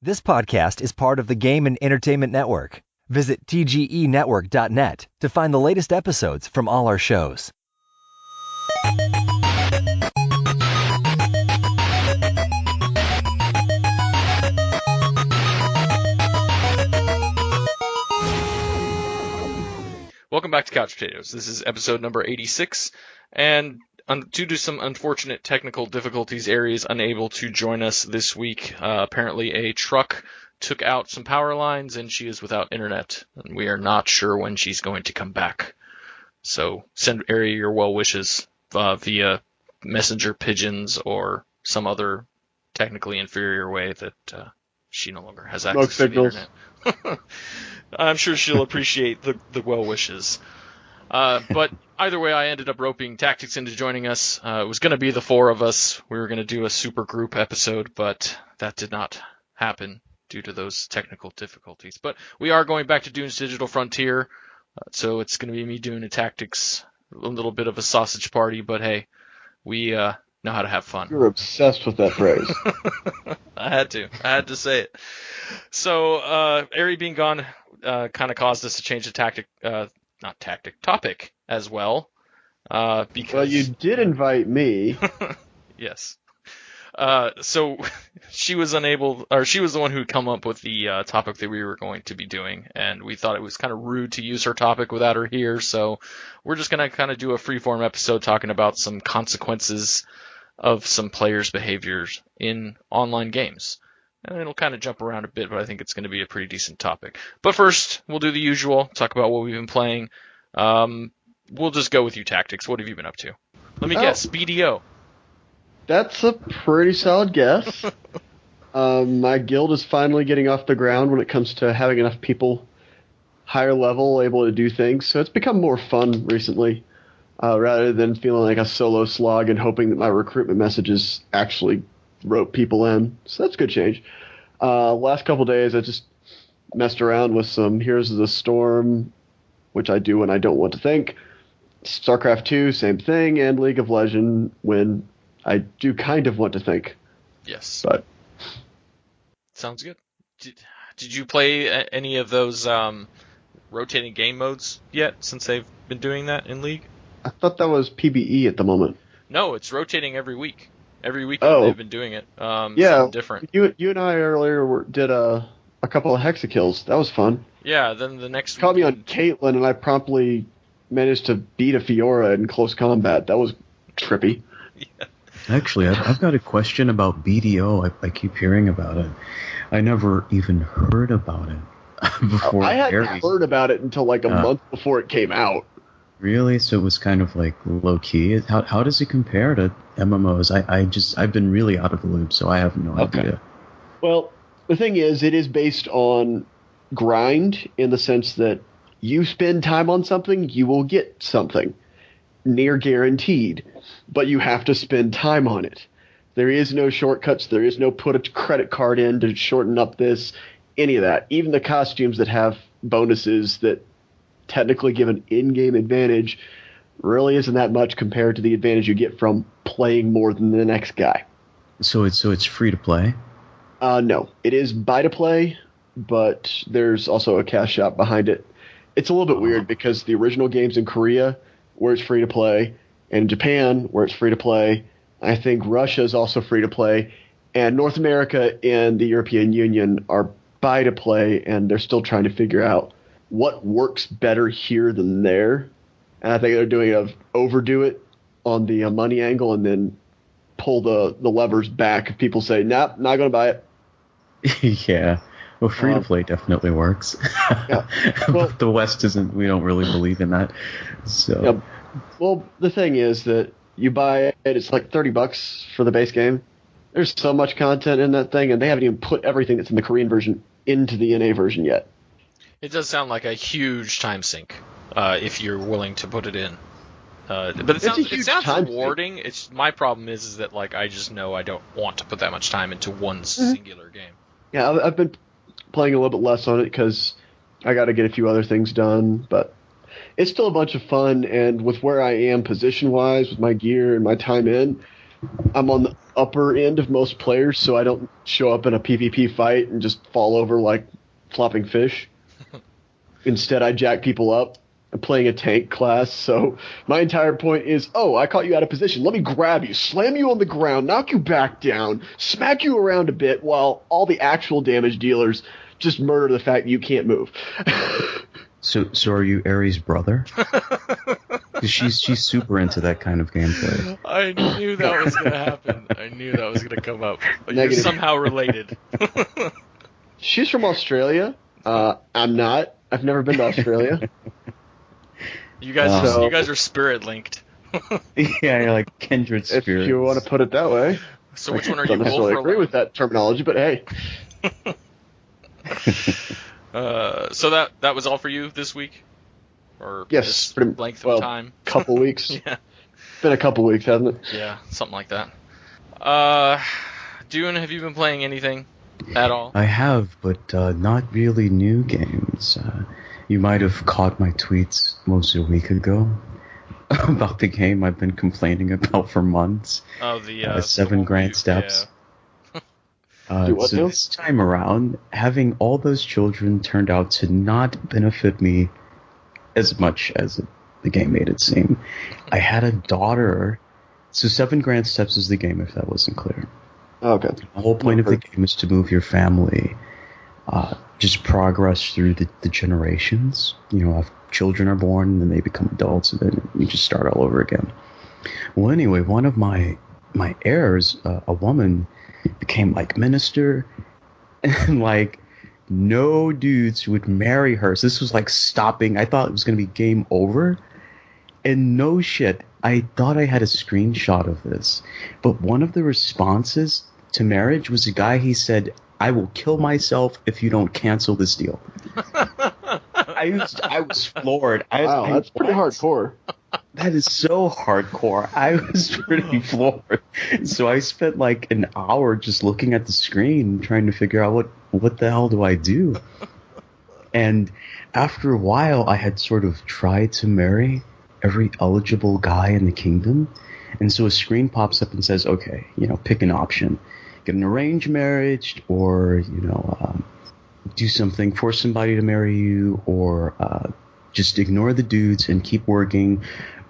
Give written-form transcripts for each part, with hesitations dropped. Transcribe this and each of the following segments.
This podcast is part of the Game and Entertainment Network. Visit tgenetwork.net to find the latest episodes from all our shows. Welcome back to Couch Potatoes. This is episode number 86, and due to some unfortunate technical difficulties, Ari is unable to join us this week. Apparently a truck took out some power lines, and she is without internet, and we are not sure when she's going to come back. So send Ari your well wishes via messenger pigeons or some other technically inferior way that she no longer has access to the internet. I'm sure she'll appreciate the well wishes. But either way, I ended up roping Tacktix into joining us. It was going to be the four of us. We were going to do a supergroup episode, but that did not happen due to those technical difficulties. But we are going back to Doone's Digital Frontier, so it's going to be me doing a Tacktix, a little bit of a sausage party, but hey, we know how to have fun. You're obsessed with that phrase. I had to say it. So, Ari being gone kind of caused us to change the topic as well. Because well, you did invite me. Yes. So she was unable, or she was the one who come up with the topic that we were going to be doing, and we thought it was kind of rude to use her topic without her here. So we're just gonna kind of do a freeform episode talking about some consequences of some players' behaviors in online games. And it'll kind of jump around a bit, but I think it's going to be a pretty decent topic. But first, we'll do the usual, talk about what we've been playing. We'll just go with you, Tacktix. What have you been up to? Let me guess, BDO. That's a pretty solid guess. My guild is finally getting off the ground when it comes to having enough people higher level able to do things. So it's become more fun recently, rather than feeling like a solo slog and hoping that my recruitment messages actually rope people in. So that's a good change. Last couple days I just messed around with some Heroes of the Storm, which I do when I don't want to think. StarCraft 2, same thing, and League of Legends when I do kind of want to think. Yes. But sounds good. Did you play any of those rotating game modes yet since they've been doing that in League? I thought that was PvE at the moment. No, it's rotating every week. Every weekend they've been doing it. Yeah, different. You and I earlier did a couple of hexakills. That was fun. Yeah, then the next caught me on Caitlyn, and I promptly managed to beat a Fiora in close combat. That was trippy. Yeah. Actually, I've got a question about BDO. I keep hearing about it. I never even heard about it before. I hadn't heard about it until like a month before it came out. Really? So it was kind of like low key. How does it compare to MMOs? I've been really out of the loop, so I have no idea. Well, the thing is, it is based on grind in the sense that you spend time on something, you will get something, near guaranteed, but you have to spend time on it. There is no shortcuts. There is no put a credit card in to shorten up this, any of that. Even the costumes that have bonuses that technically give an in-game advantage really isn't that much compared to the advantage you get from playing more than the next guy. So it's free to play? No, it is buy to play, but there's also a cash shop behind it. It's a little bit weird because the original game's in Korea, where it's free to play, and in Japan, where it's free to play. I think Russia is also free to play, and North America and the European Union are buy to play, and they're still trying to figure out what works better here than there. And I think they're doing overdo it on the money angle and then pull the levers back if people say, nope, not going to buy it. Yeah. Well, free to play definitely works. Yeah. Well, the West isn't, we don't really believe in that. So. Yeah. Well, the thing is that you buy it, it's like $30 for the base game. There's so much content in that thing, and they haven't even put everything that's in the Korean version into the NA version yet. It does sound like a huge time sink, if you're willing to put it in. But it sounds rewarding. It's my problem is that like I just know I don't want to put that much time into one singular game. Yeah, I've been playing a little bit less on it because I got to get a few other things done, but it's still a bunch of fun. And with where I am position-wise, with my gear and my time in, I'm on the upper end of most players, so I don't show up in a PvP fight and just fall over like flopping fish. Instead, I jack people up. I'm playing a tank class, so my entire point is, oh, I caught you out of position. Let me grab you, slam you on the ground, knock you back down, smack you around a bit, while all the actual damage dealers just murder the fact that you can't move. So are you Ares' brother? 'Cause she's super into that kind of gameplay. I knew that was going to happen. I knew that was going to come up. But you're Negative. somehow related. She's from Australia. I'm not. I've never been to Australia. You guys are spirit linked. Yeah, you're like kindred spirits. If you want to put it that way. So which one are I you don't both necessarily agree related? with that terminology, but hey. So that was all for you this week? Or Yes, this pretty- length well, of time? Couple weeks. Yeah. Been a couple weeks, hasn't it? Yeah, something like that. Doone, have you been playing anything at all? I have, but not really new games. You might have caught my tweets most a week ago about the game I've been complaining about for months. Oh, the 7 one grand you- steps. Do what So now? this time around, having all those children turned out to not benefit me as much as the game made it seem. I had a daughter. So 7 grand steps is the game, if that wasn't clear. Okay. The whole point of the game is to move your family, just progress through the generations. You know, if children are born, and then they become adults, and then you just start all over again. Well, anyway, one of my heirs, a woman, became like minister, and like no dudes would marry her. So this was like stopping. I thought it was going to be game over. And no shit, I thought I had a screenshot of this. But one of the responses to marriage was a guy, he said, "I will kill myself if you don't cancel this deal." I was floored. Wow, that's pretty what? hardcore. That is so hardcore. I was pretty floored. So I spent like an hour just looking at the screen trying to figure out what the hell do I do? And after a while, I had sort of tried to marry every eligible guy in the kingdom. And so a screen pops up and says, okay, pick an option. Get an arranged marriage, or, do something, force somebody to marry you, or just ignore the dudes and keep working,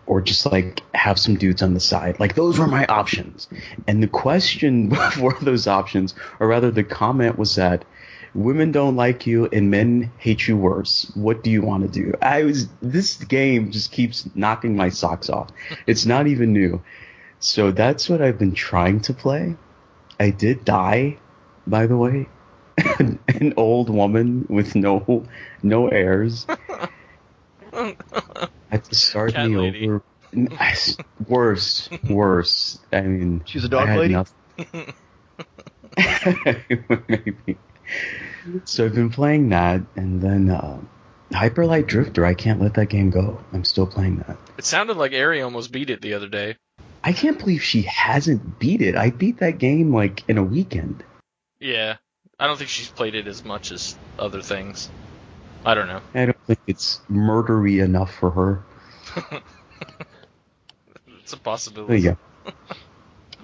or just like have some dudes on the side. Like, those were my options. And the question for those options, or rather the comment, was that women don't like you and men hate you worse. What do you want to do? This game just keeps knocking my socks off. It's not even new. So that's what I've been trying to play. I did die, by the way. An old woman with no heirs. Had to start Cat me lady. over. Worse. I mean, She's a dog I had lady? nothing. Maybe. So I've been playing that, and then Hyper Light Drifter. I can't let that game go. I'm still playing that. It sounded like Ari almost beat it the other day. I can't believe she hasn't beat it. I beat that game like in a weekend. Yeah. I don't think she's played it as much as other things. I don't know. I don't think it's murdery enough for her. It's a possibility. Yeah.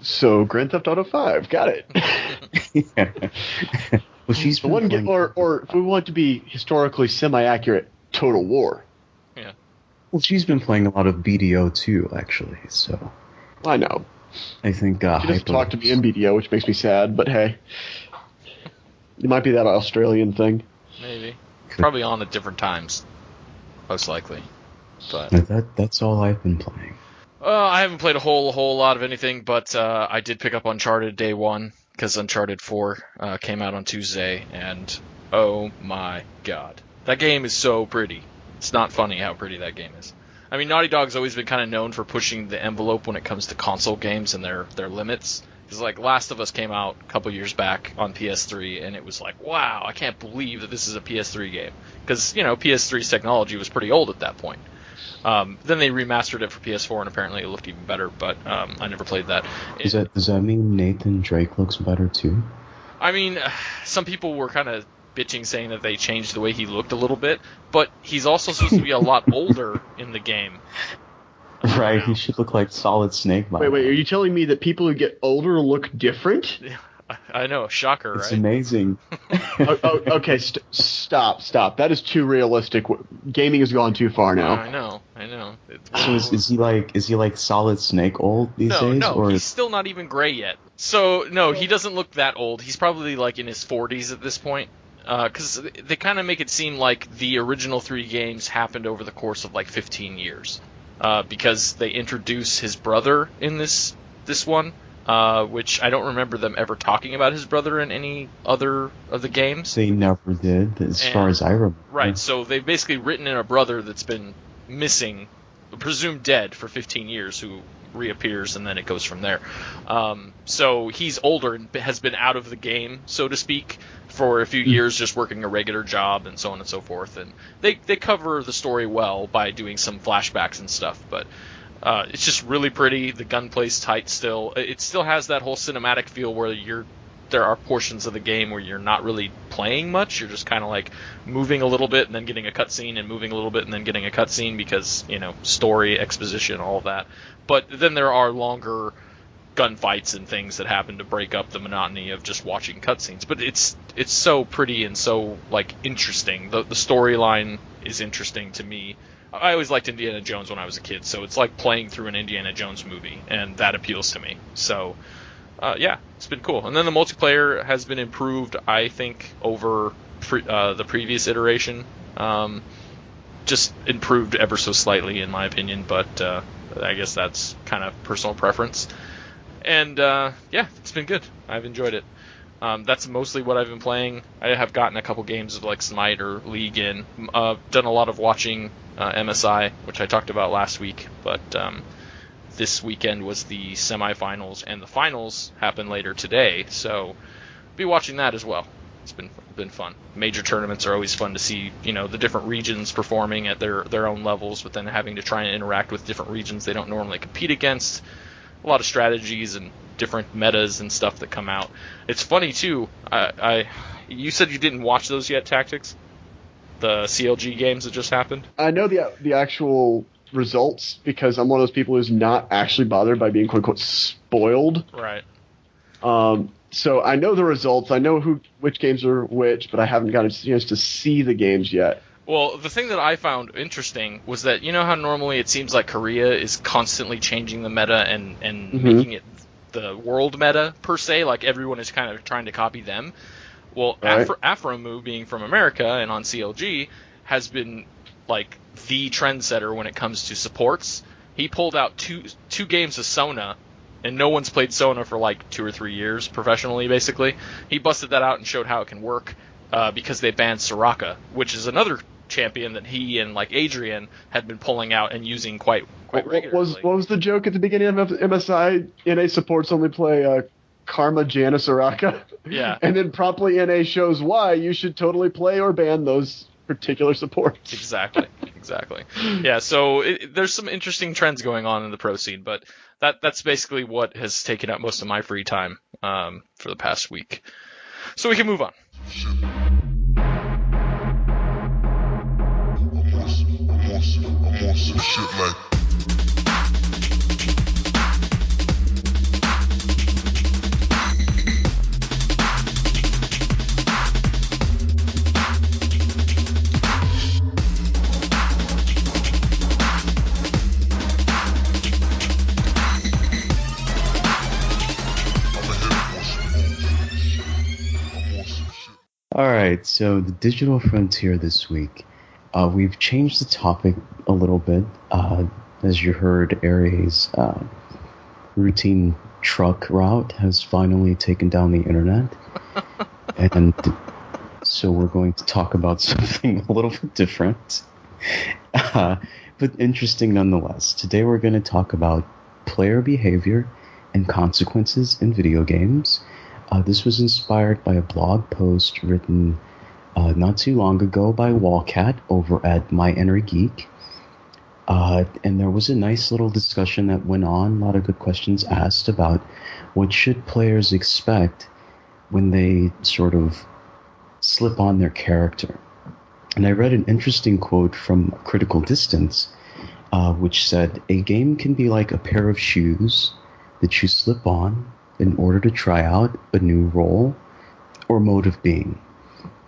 So Grand Theft Auto 5, got it. Yeah. Well, she's The been one playing- or if we want to be historically semi-accurate, Total War. Yeah. Well, she's been playing a lot of BDO too, actually. So I know. I think She doesn't talk to me in BDO, which makes me sad, but hey. It might be that Australian thing. Maybe. Probably on at different times. Most likely. But That's all I've been playing. I haven't played a whole lot of anything, but I did pick up Uncharted day one, because Uncharted 4 came out on Tuesday, and oh my god. That game is so pretty. It's not funny how pretty that game is. I mean, Naughty Dog's always been kind of known for pushing the envelope when it comes to console games and their limits. Because, like, Last of Us came out a couple years back on PS3, and it was like, wow, I can't believe that this is a PS3 game. Because, PS3's technology was pretty old at that point. Then they remastered it for PS4, and apparently it looked even better, but I never played that. Does that mean Nathan Drake looks better too? I mean, some people were kind of bitching, saying that they changed the way he looked a little bit, but he's also supposed to be a lot older in the game. Right, he should look like Solid Snake by Wait, now. are you telling me that people who get older look different? I know, shocker, It's right? amazing. Okay, stop. That is too realistic. Gaming has gone too far now. I know. So is he like Solid Snake old these days? No, Or he's still not even gray yet. So, no, he doesn't look that old. He's probably, like, in his 40s at this point. Because they kind of make it seem like the original 3 games happened over the course of, like, 15 years. Because they introduce his brother in this one. Which I don't remember them ever talking about his brother in any other of the games. they never did, as far as I remember. Right, so they've basically written in a brother that's been missing, presumed dead for 15 years, who reappears, and then it goes from there. So he's older and has been out of the game, so to speak, for a few years, just working a regular job and so on and so forth. And they cover the story well by doing some flashbacks and stuff, but it's just really pretty. The gunplay's tight still. It still has that whole cinematic feel where there are portions of the game where you're not really playing much. You're just kind of like moving a little bit and then getting a cutscene, and moving a little bit and then getting a cutscene, because, story, exposition, all of that. But then there are longer gunfights and things that happen to break up the monotony of just watching cutscenes. But it's so pretty and so, like, interesting. The storyline is interesting to me. I always liked Indiana Jones when I was a kid, so it's like playing through an Indiana Jones movie, and that appeals to me. So, yeah, it's been cool. And then the multiplayer has been improved, I think, over the previous iteration. Just improved ever so slightly, in my opinion, but I guess that's kind of personal preference. And, yeah, it's been good. I've enjoyed it. That's mostly what I've been playing. I have gotten a couple games of, like, Smite or League in. Done a lot of watching MSI, which I talked about last week, but this weekend was the semifinals, and the finals happen later today, so be watching that as well. It's been fun. Major tournaments are always fun to see, the different regions performing at their own levels, but then having to try and interact with different regions they don't normally compete against. A lot of strategies and different metas and stuff that come out. It's funny too. You said you didn't watch those yet, Tacktix? The CLG games that just happened? I know the actual results, because I'm one of those people who's not actually bothered by being quote-unquote spoiled. Right. So I know the results. I know which games are which, but I haven't gotten a chance to see the games yet. Well, the thing that I found interesting was that, how normally it seems like Korea is constantly changing the meta and making it the world meta, per se, like everyone is kind of trying to copy them. Well, right. Afromu, being from America and on CLG, has been like the trendsetter when it comes to supports. He pulled out two games of Sona, and no one's played Sona for like 2 or 3 years professionally, basically. He busted that out and showed how it can work, because they banned Soraka, which is another champion that he and, like, Adrian had been pulling out and using quite regularly. What was the joke at the beginning of MSI? NA supports only play Karma, Janice, Soraka. Yeah. And then promptly NA shows why you should totally play or ban those particular supports. Exactly. Yeah, so there's some interesting trends going on in the pro scene, but that's basically what has taken up most of my free time for the past week. So we can move on. I'm on some shit like Alright, so the digital frontier this week. We've changed the topic a little bit. As you heard, Aries' routine truck route has finally taken down the internet. And so we're going to talk about something a little bit different. But interesting nonetheless. Today we're going to talk about player behavior and consequences in video games. This was inspired by a blog post written not too long ago by Wallcat over at My Inner Geek. And there was a nice little discussion that went on, a lot of good questions asked about what should players expect when they sort of slip on their character. And I read an interesting quote from Critical Distance, which said, a game can be like a pair of shoes that you slip on in order to try out a new role or mode of being.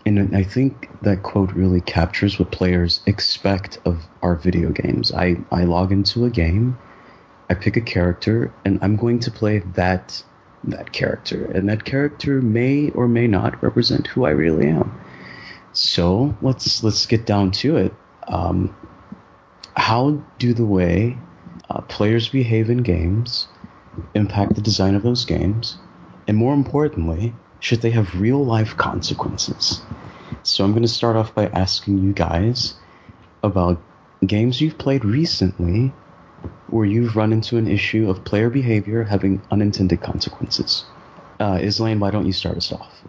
And I think that quote really captures what players expect of our video games. I log into a game, I pick a character, and I'm going to play that character. And that character may or may not represent who I really am. So let's get down to it. How do the way players behave in games impact the design of those games? And more importantly, should they have real-life consequences? So I'm going to start off by asking you guys about games you've played recently where you've run into an issue of player behavior having unintended consequences. Islaine, why don't you start us off?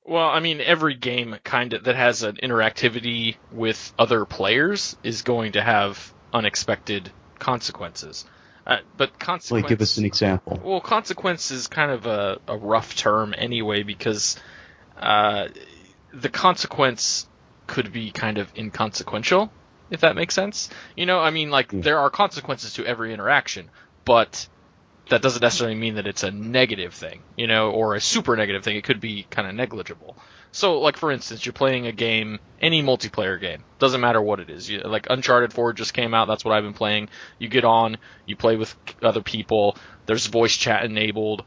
Well, I mean, every game that has an interactivity with other players is going to have unexpected consequences. But consequence... Like, give us an example. Well, consequence is kind of a rough term anyway, because the consequence could be kind of inconsequential, if that makes sense. I mean, there are consequences to every interaction, but that doesn't necessarily mean that it's a negative thing, or a super negative thing. It could be kind of negligible. So, for instance, you're playing a game, any multiplayer game, doesn't matter what it is. Uncharted 4 just came out, that's what I've been playing. You get on, you play with other people, there's voice chat enabled.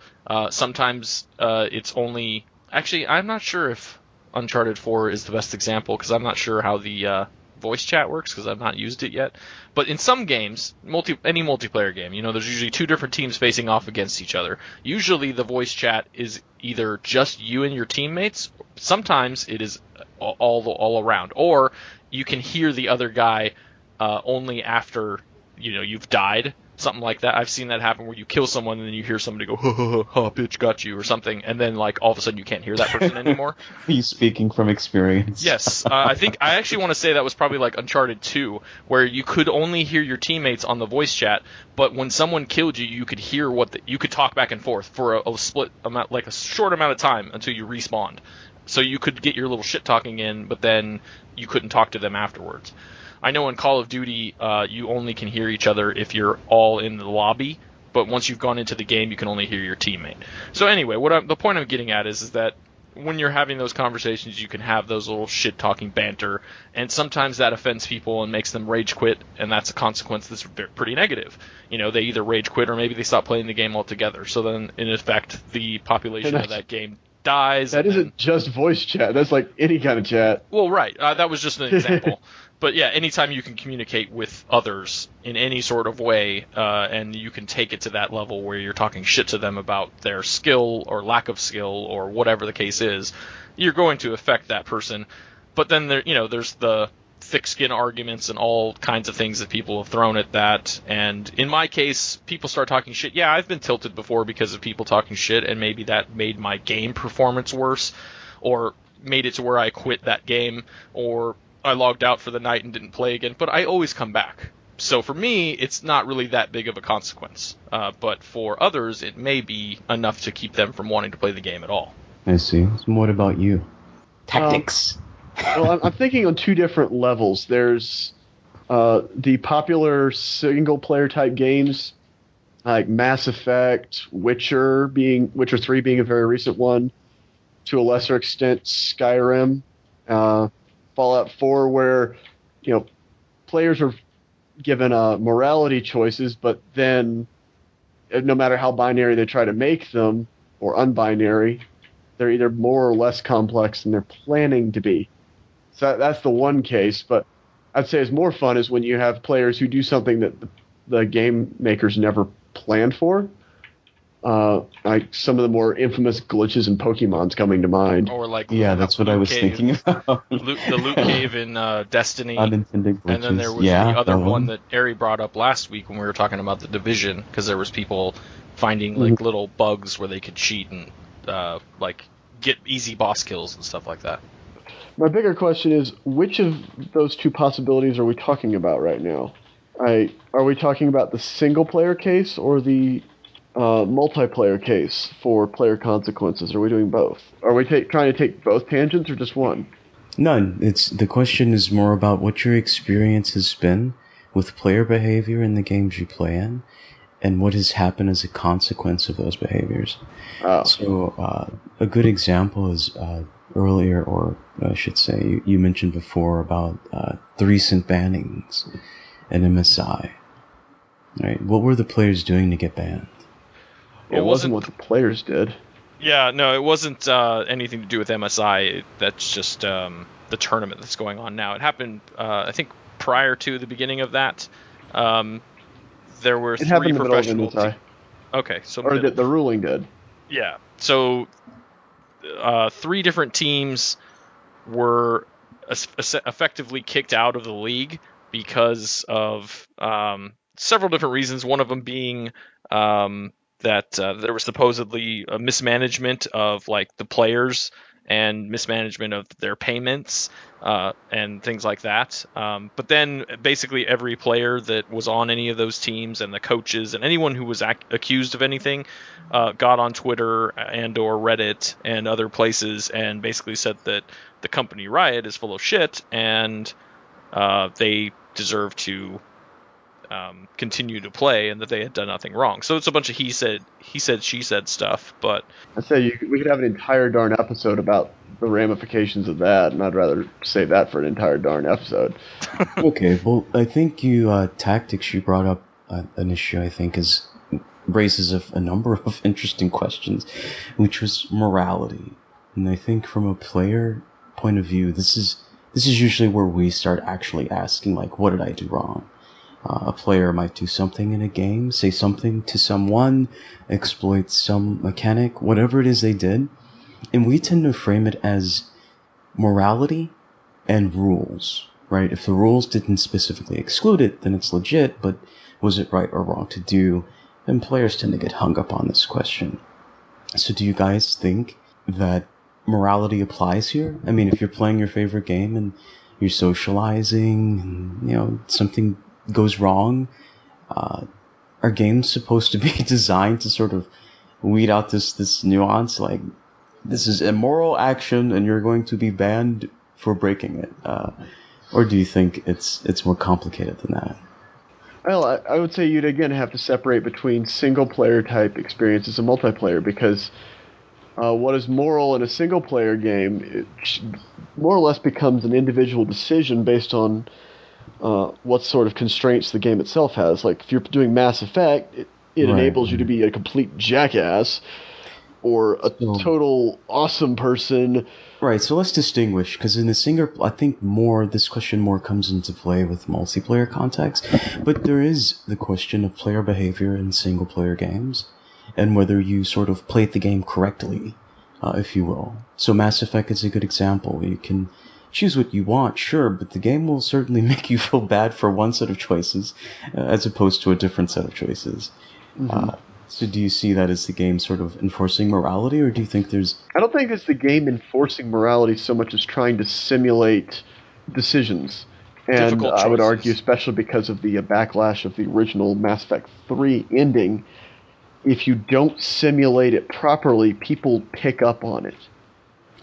Sometimes it's only... Actually, I'm not sure if Uncharted 4 is the best example, because I'm not sure how the voice chat works, because I've not used it yet. But in some games, any multiplayer game, there's usually two different teams facing off against each other. Usually the voice chat is either just you and your teammates. Sometimes it is all around. Or you can hear the other guy only after you've died. Something like that. I've seen that happen where you kill someone and then you hear somebody go, ha, bitch, got you, or something, and then all of a sudden you can't hear that person anymore. Are you speaking from experience? Yes. I actually want to say that was probably Uncharted 2, where you could only hear your teammates on the voice chat, but when someone killed you, you could hear you could talk back and forth for a split amount, a short amount of time until you respawned. So you could get your little shit talking in, but then you couldn't talk to them afterwards. I know in Call of Duty, you only can hear each other if you're all in the lobby, but once you've gone into the game, you can only hear your teammate. So anyway, the point I'm getting at is that when you're having those conversations, you can have those little shit-talking banter, and sometimes that offends people and makes them rage quit, and that's a consequence that's pretty negative. They either rage quit or maybe they stop playing the game altogether. So then, in effect, the population of that game dies. That isn't just voice chat. That's any kind of chat. Well, right. That was just an example. But yeah, anytime you can communicate with others in any sort of way, and you can take it to that level where you're talking shit to them about their skill or lack of skill or whatever the case is, you're going to affect that person. But then there's the thick skin arguments and all kinds of things that people have thrown at that. And in my case, people start talking shit. Yeah, I've been tilted before because of people talking shit, and maybe that made my game performance worse, or made it to where I quit that game, or I logged out for the night and didn't play again, but I always come back. So for me, it's not really that big of a consequence. But for others, it may be enough to keep them from wanting to play the game at all. I see. So what about you? Tacktix. Well, I'm thinking on two different levels. There's the popular single-player type games, like Mass Effect, Witcher 3 being a very recent one, to a lesser extent Skyrim, Fallout 4, where players are given morality choices, but then no matter how binary they try to make them, or unbinary, they're either more or less complex than they're planning to be. So that's the one case, but I'd say it's more fun is when you have players who do something that the game makers never planned for. Like some of the more infamous glitches in Pokemon's coming to mind. Or that's what I was thinking about. The loot cave in Destiny. Unintended glitches. And then there was the other one that Ari brought up last week when we were talking about the Division, because there was people finding little bugs where they could cheat and get easy boss kills and stuff like that. My bigger question is, which of those two possibilities are we talking about right now? Are we talking about the single-player case or the multiplayer case for player consequences? Are we doing both? Are we trying to take both tangents or just one? None. The question is more about what your experience has been with player behavior in the games you play in, and what has happened as a consequence of those behaviors. Oh. So a good example is earlier, or I should say, you mentioned before about the recent bannings in MSI. Right? What were the players doing to get banned? It wasn't what the players did. Yeah, no, it wasn't anything to do with MSI. That's just the tournament that's going on now. It happened, I think, prior to the beginning of that. There were It happened three in the middle of professional MSI. Okay, so Or the ruling did. Yeah, so 3 different teams were effectively kicked out of the league because of several different reasons. One of them being that there was supposedly a mismanagement of like the players and mismanagement of their payments and things like that. But then basically every player that was on any of those teams and the coaches and anyone who was accused of anything got on Twitter and or Reddit and other places and basically said that the company Riot is full of shit and they deserve to continue to play and that they had done nothing wrong. So it's a bunch of he said, she said stuff. But I say we could have an entire darn episode about the ramifications of that, and I'd rather save that for an entire darn episode. Okay, well, I think Tacktix, you brought up an issue I think raises a number of interesting questions, which was morality. And I think from a player point of view, this is usually where we start actually asking, like, what did I do wrong? A player might do something in a game, say something to someone, exploit some mechanic, whatever it is they did, and we tend to frame it as morality and rules, right? If the rules didn't specifically exclude it, then it's legit, but was it right or wrong to do? And players tend to get hung up on this question. So do you guys think that morality applies here? I mean, if you're playing your favorite game and you're socializing and, something goes wrong, are games supposed to be designed to sort of weed out this nuance, like, this is immoral action and you're going to be banned for breaking it? Or do you think it's more complicated than that? Well, I would say you'd again have to separate between single-player type experiences and multiplayer, because what is moral in a single-player game more or less becomes an individual decision based on what sort of constraints the game itself has. Like, if you're doing Mass Effect, it enables you to be a complete jackass or a total awesome person. Right, so let's distinguish, because in the I think this question more comes into play with multiplayer context, but there is the question of player behavior in single-player games, and whether you sort of played the game correctly, if you will. So Mass Effect is a good example. You can choose what you want, sure, but the game will certainly make you feel bad for one set of choices, as opposed to a different set of choices. Mm-hmm. So do you see that as the game sort of enforcing morality, or do you think there's... I don't think it's the game enforcing morality so much as trying to simulate decisions. And difficult choices. I would argue, especially because of the backlash of the original Mass Effect 3 ending, if you don't simulate it properly, people pick up on it.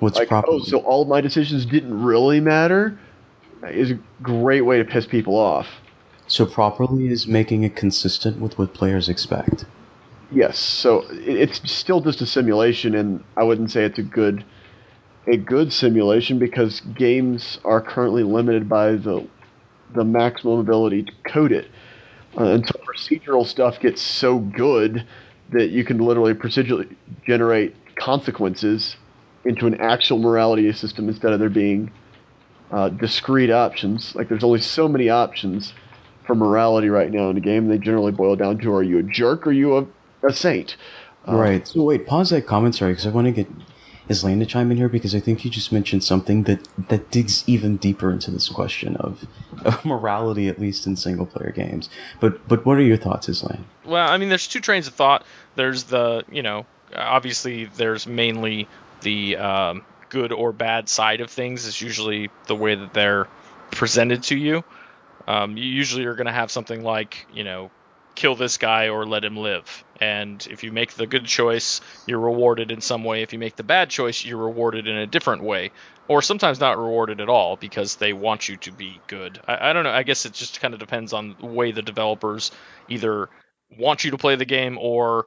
What's like, properly? Oh, so all of my decisions didn't really matter? Is a great way to piss people off. So properly is making it consistent with what players expect. Yes, so it's still just a simulation, and I wouldn't say it's a good simulation, because games are currently limited by the maximum ability to code it. Until procedural stuff gets so good that you can literally procedurally generate consequences into an actual morality system instead of there being discrete options. Like, there's only so many options for morality right now in a game. They generally boil down to, are you a jerk or are you a saint? Right. So wait, pause that comment, sorry, because I want to get Islaine to chime in here, because I think you just mentioned something that digs even deeper into this question of morality, at least in single-player games. But what are your thoughts, Islaine? Well, I mean, there's 2 trains of thought. There's the, obviously there's mainly the good or bad side of things. Is usually the way that they're presented to you. You usually are going to have something like, kill this guy or let him live. And if you make the good choice, you're rewarded in some way. If you make the bad choice, you're rewarded in a different way. Or sometimes not rewarded at all because they want you to be good. I don't know. I guess it just kind of depends on the way the developers either want you to play the game or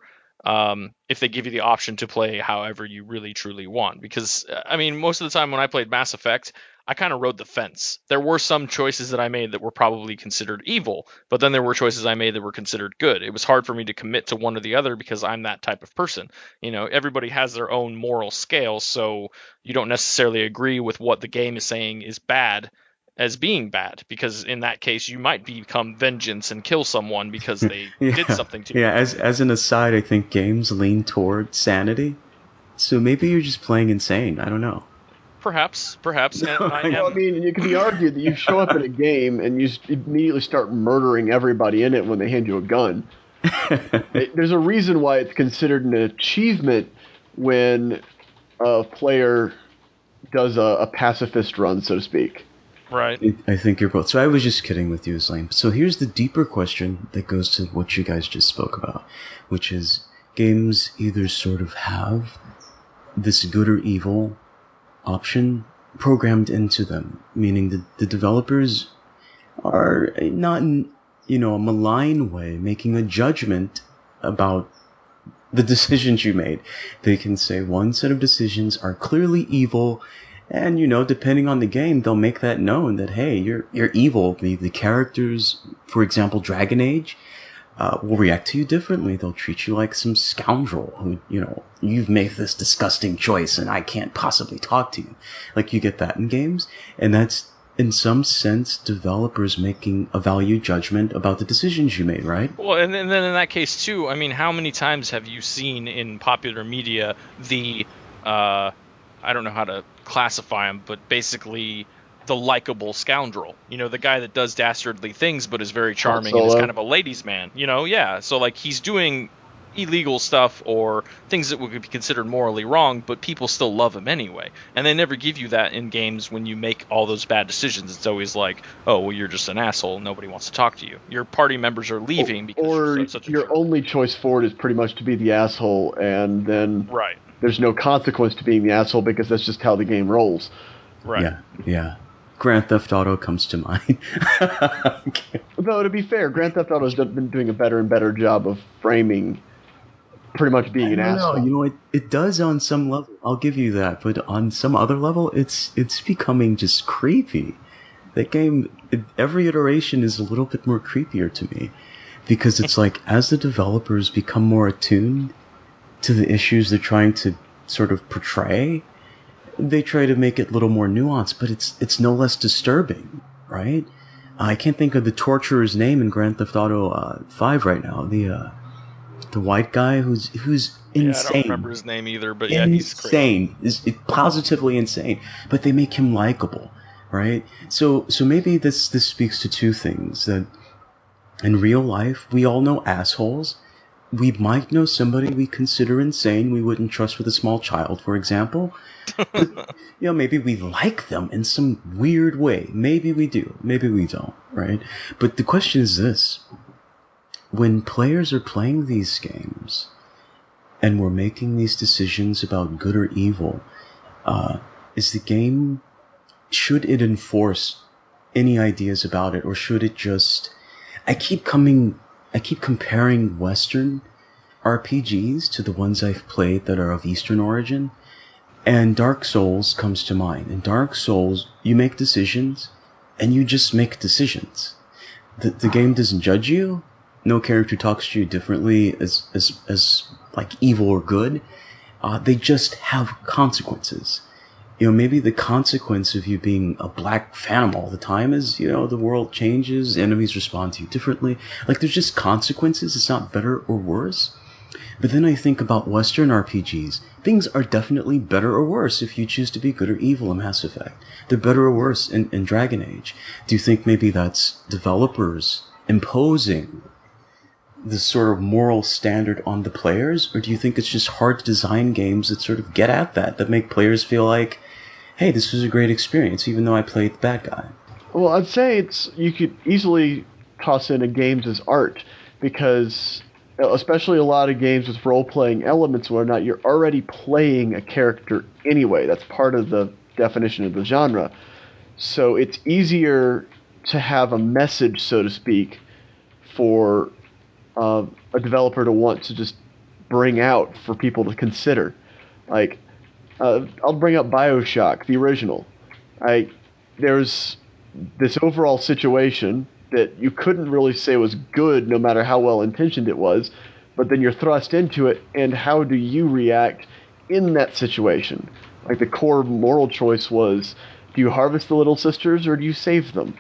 if they give you the option to play however you really truly want. Because, I mean, most of the time when I played Mass Effect, I kind of rode the fence. There were some choices that I made that were probably considered evil, but then there were choices I made that were considered good. It was hard for me to commit to one or the other because I'm that type of person. You know, everybody has their own moral scale, so you don't necessarily agree with what the game is saying is bad as being bad, because in that case you might become vengeance and kill someone because they did something to you. Yeah, as an aside, I think games lean toward sanity. So maybe you're just playing insane. I don't know. Perhaps. And I Well, I mean, it can be argued that you show up in a game and you immediately start murdering everybody in it when they hand you a gun. There's a reason why it's considered an achievement when a player does a pacifist run, so to speak. Right. I think you're both. So I was just kidding with you, Zlame. So here's the deeper question that goes to what you guys just spoke about, which is games either sort of have this good or evil option programmed into them, meaning that the developers are not in, a malign way making a judgment about the decisions you made. They can say one set of decisions are clearly evil, and depending on the game, they'll make that known that, hey, you're evil. The characters, for example, Dragon Age, will react to you differently. They'll treat you like some scoundrel who, you've made this disgusting choice and I can't possibly talk to you. Like, you get that in games, and that's, in some sense, developers making a value judgment about the decisions you made, right? Well, and then in that case, too, I mean, how many times have you seen in popular media the, I don't know how to classify him, but basically the likable scoundrel, the guy that does dastardly things but is very charming and is kind of a ladies' man, yeah. So, like, he's doing illegal stuff or things that would be considered morally wrong, but people still love him anyway. And they never give you that in games when you make all those bad decisions. It's always like, oh, well, you're just an asshole. Nobody wants to talk to you. Your party members are leaving because you're such a jerk. Your only choice forward is pretty much to be the asshole, and then right. There's no consequence to being the asshole because that's just how the game rolls. Right. Yeah. Grand Theft Auto comes to mind. Though, to be fair, Grand Theft Auto has been doing a better and better job of framing pretty much being an asshole. It does on some level. I'll give you that. But on some other level, it's becoming just creepy. That game, every iteration is a little bit more creepier to me. Because it's like, as the developers become more attuned to the issues they're trying to sort of portray, they try to make it a little more nuanced, but it's no less disturbing, right? I can't think of the torturer's name in Grand Theft Auto 5 right now. The white guy who's insane. Yeah, I don't remember his name either, but yeah, he's crazy. Insane. Positively insane. But they make him likable, right? So maybe this speaks to two things. That in real life, we all know assholes. We might know somebody we consider insane we wouldn't trust with a small child, for example. But, maybe we like them in some weird way. Maybe we do. Maybe we don't, right? But the question is this. When players are playing these games and we're making these decisions about good or evil, is the game, should it enforce any ideas about it, or should it just... I keep comparing Western RPGs to the ones I've played that are of Eastern origin, and Dark Souls comes to mind. In Dark Souls, you make decisions, and you just make decisions. The game doesn't judge you. No character talks to you differently as like evil or good. They just have consequences. Maybe the consequence of you being a black phantom all the time is, the world changes, enemies respond to you differently. Like, there's just consequences. It's not better or worse. But then I think about Western RPGs. Things are definitely better or worse if you choose to be good or evil in Mass Effect. They're better or worse in Dragon Age. Do you think maybe that's developers imposing this sort of moral standard on the players? Or do you think it's just hard to design games that sort of get at that make players feel like, hey, this was a great experience, even though I played the bad guy? Well, I'd say you could easily toss in a games as art. because especially a lot of games with role-playing elements where not you're already playing a character anyway. That's part of the definition of the genre. So it's easier to have a message, so to speak, for a developer to want to just bring out for people to consider. Like, I'll bring up BioShock, the original. There's this overall situation that you couldn't really say was good no matter how well intentioned it was, but then you're thrust into it, and how do you react in that situation? Like, the core moral choice was, do you harvest the little sisters or do you save them?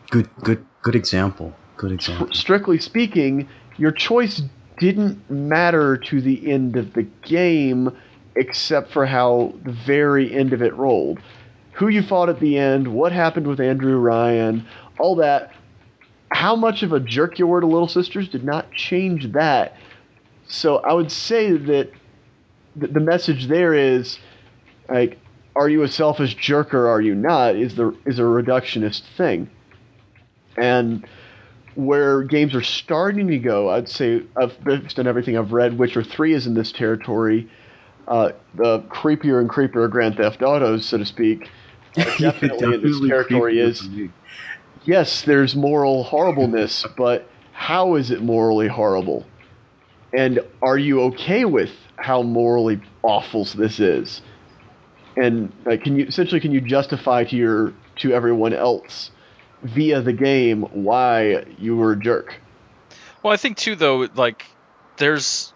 Good example. Good example. Strictly speaking, your choice didn't matter to the end of the game except for how the very end of it rolled. Who you fought at the end, what happened with Andrew Ryan, all that. How much of a jerk you were to Little Sisters did not change that. So I would say that the message there is, like, are you a selfish jerk or are you not, is a reductionist thing. And where games are starting to go, I'd say, based on everything I've read, Witcher 3 is in this territory. The creepier and creepier Grand Theft Autos, so to speak, definitely in this territory is, yes, there's moral horribleness, but how is it morally horrible? And are you okay with how morally awful this is? And can you justify to everyone else via the game why you were a jerk? Well, I think too, though, like, there's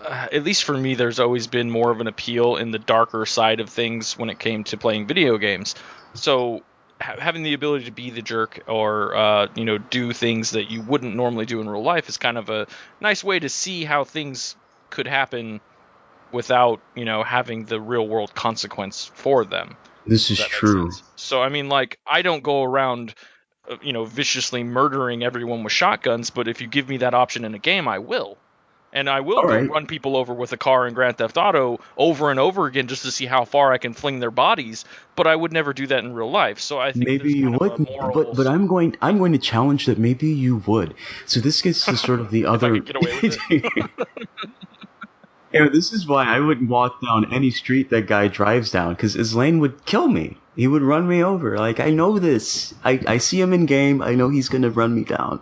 at least for me, there's always been more of an appeal in the darker side of things when it came to playing video games. So having the ability to be the jerk or do things that you wouldn't normally do in real life is kind of a nice way to see how things could happen without having the real world consequence for them. This is true. So I mean, like, I don't go around viciously murdering everyone with shotguns, but if you give me that option in a game, I will. And I will run people over with a car in Grand Theft Auto over and over again just to see how far I can fling their bodies. But I would never do that in real life. So I think maybe you would, but I'm going to challenge that maybe you would. So this gets to sort of the other. If I could get away with it. This is why I wouldn't walk down any street that guy drives down, because Islane would kill me. He would run me over. Like, I know this. I see him in game. I know he's gonna run me down.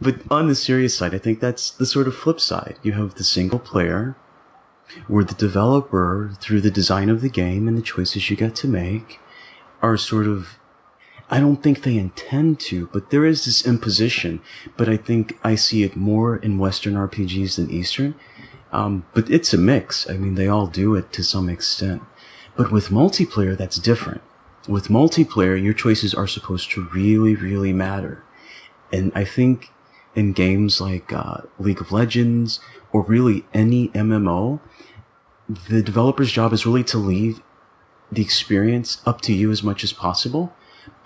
But on the serious side, I think that's the sort of flip side. You have the single player, where the developer, through the design of the game and the choices you get to make, are sort of, I don't think they intend to, but there is this imposition. But I think I see it more in Western RPGs than Eastern. But it's a mix. I mean, they all do it to some extent. But with multiplayer, that's different. With multiplayer, your choices are supposed to really, really matter. And I think in games like League of Legends, or really any MMO, the developer's job is really to leave the experience up to you as much as possible.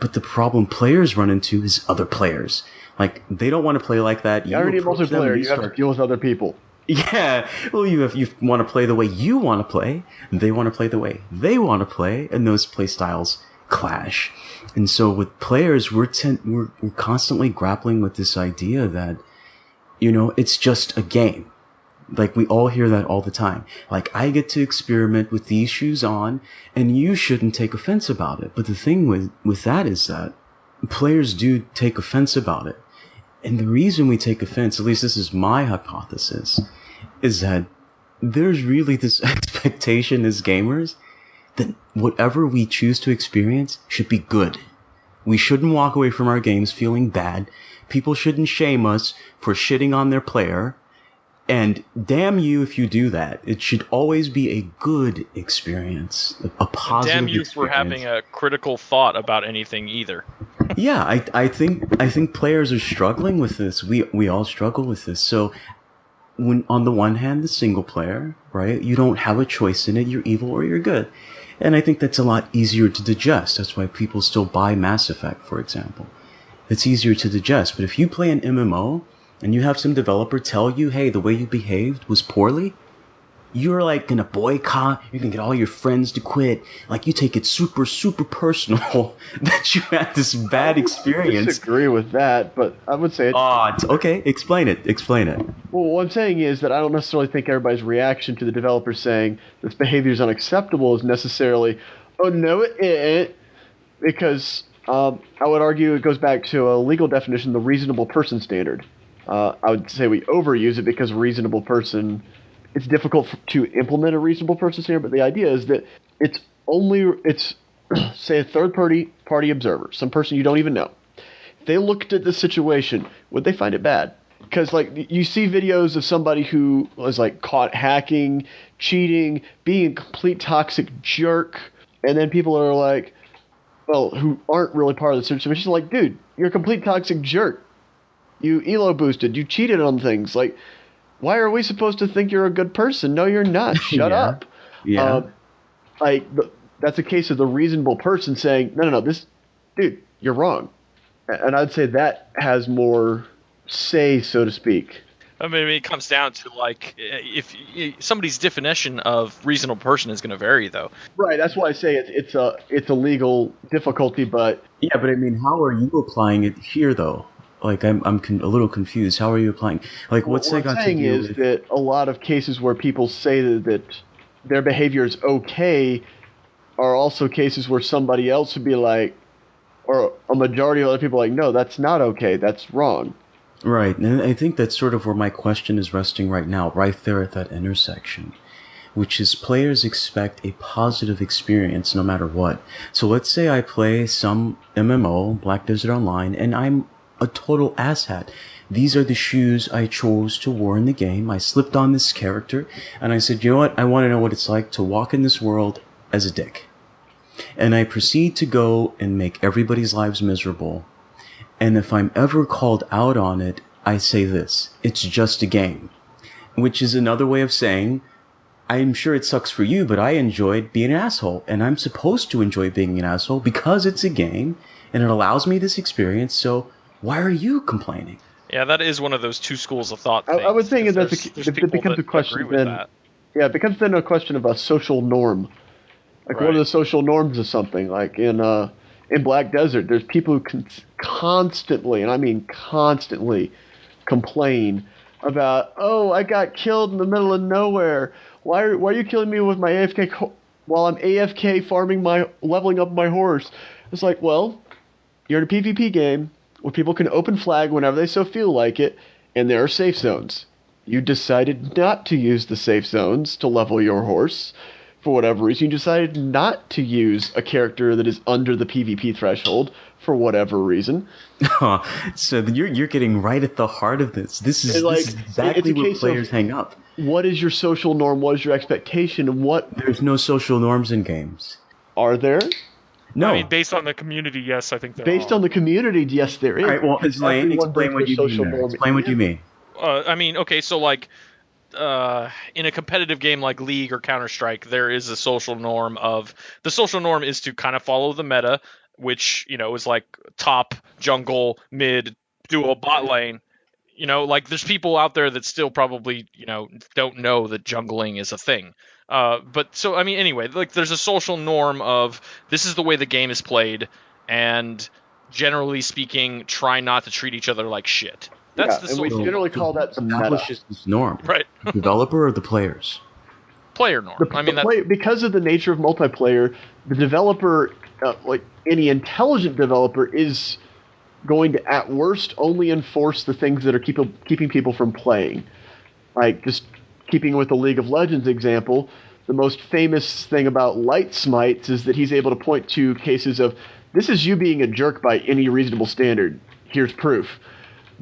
But the problem players run into is other players. Like, they don't want to play like that. You already multiplayer, you have to deal with other people. Yeah, well, you want to play the way you want to play, and they want to play the way they want to play, and those play styles clash. And so with players, we're constantly grappling with this idea that, it's just a game. Like, we all hear that all the time. Like, I get to experiment with these shoes on, and you shouldn't take offense about it. But the thing with that is that players do take offense about it. And the reason we take offense, at least this is my hypothesis, is that there's really this expectation as gamers that whatever we choose to experience should be good. We shouldn't walk away from our games feeling bad. People shouldn't shame us for shitting on their player. And damn you if you do that. It should always be a good experience, a positive damn you experience. for having a critical thought about anything either. Yeah, I think players are struggling with this. We all struggle with this. So when on the one hand, the single player, right, you don't have a choice in it. You're evil or you're good. And I think that's a lot easier to digest. That's why people still buy Mass Effect, for example. It's easier to digest. But if you play an MMO and you have some developer tell you, hey, the way you behaved was poorly, you're like gonna boycott, you can get all your friends to quit. Like, you take it super, super personal that you had this bad experience. I disagree with that, but I would say okay, explain it. Well, what I'm saying is that I don't necessarily think everybody's reaction to the developer saying this behavior is unacceptable is necessarily, oh, no, it isn't, because I would argue it goes back to a legal definition, the reasonable person standard. I would say we overuse it because reasonable person, it's difficult to implement a reasonable person standard, but the idea is that it's say a third party observer, some person you don't even know. If they looked at the situation, would they find it bad? Because, like, you see videos of somebody who was, like, caught hacking, cheating, being a complete toxic jerk, and then people are like, well, who aren't really part of the situation, like, dude, you're a complete toxic jerk. You elo boosted. You cheated on things. Like, why are we supposed to think you're a good person? No, you're not. Shut up. Yeah. That's a case of the reasonable person saying, no, this, dude, you're wrong. And I'd say that has more say, so to speak. I mean, it comes down to, like, if somebody's definition of reasonable person is going to vary, though. Right. That's why I say it's a legal difficulty, but yeah, but I mean, how are you applying it here, though? Like, I'm a little confused. How are you applying? Like, what's that got to do with? What I'm saying is that a lot of cases where people say that their behavior is okay are also cases where somebody else would be like, or a majority of other people are like, no, that's not okay. That's wrong. Right. And I think that's sort of where my question is resting right now, right there at that intersection, which is players expect a positive experience no matter what. So let's say I play some MMO, Black Desert Online, and I'm a total asshat. These are the shoes I chose to wear in the game. I slipped on this character, and I said, you know what? I want to know what it's like to walk in this world as a dick. And I proceed to go and make everybody's lives miserable. And if I'm ever called out on it, I say this: it's just a game. Which is another way of saying, I'm sure it sucks for you, but I enjoyed being an asshole. And I'm supposed to enjoy being an asshole because it's a game, and it allows me this experience, so why are you complaining? Yeah, that is one of those two schools of thought things. I was saying that it becomes a question then. Yeah, it becomes then a question of a social norm. Like, right. What are the social norms of something? Like in Black Desert, there's people who constantly, and I mean constantly, complain about, oh, I got killed in the middle of nowhere. Why are you killing me with my AFK while I'm AFK leveling up my horse? It's like, well, you're in a PvP game where people can open flag whenever they so feel like it, and there are safe zones. You decided not to use the safe zones to level your horse. For whatever reason, you decided not to use a character that is under the PvP threshold for whatever reason. So you're getting right at the heart of this. This is exactly where players hang up. What is your social norm? What is your expectation? And There's no social norms in games. Are there? No. I mean, based on the community, yes, I think there Based on the community, yes, there is. All right, well, explain what you mean there. Explain what you mean. I mean, okay, so, like, in a competitive game like League or Counter-Strike, there is a social norm of... The social norm is to kind of follow the meta, which, you know, is like top, jungle, mid, duo, bot lane. You know, like, there's people out there that still probably, you know, don't know that jungling is a thing. But so, I mean, anyway, like, there's a social norm of this is the way the game is played, and generally speaking, try not to treat each other like shit. That's the social we generally call that the meta. This norm, right? The developer or the players? Player norm. Because of the nature of multiplayer, the developer, like any intelligent developer, is going to at worst only enforce the things that are keeping people from playing. Like, just keeping with the League of Legends example, the most famous thing about Light Smites is that he's able to point to cases of, this is you being a jerk by any reasonable standard. Here's proof.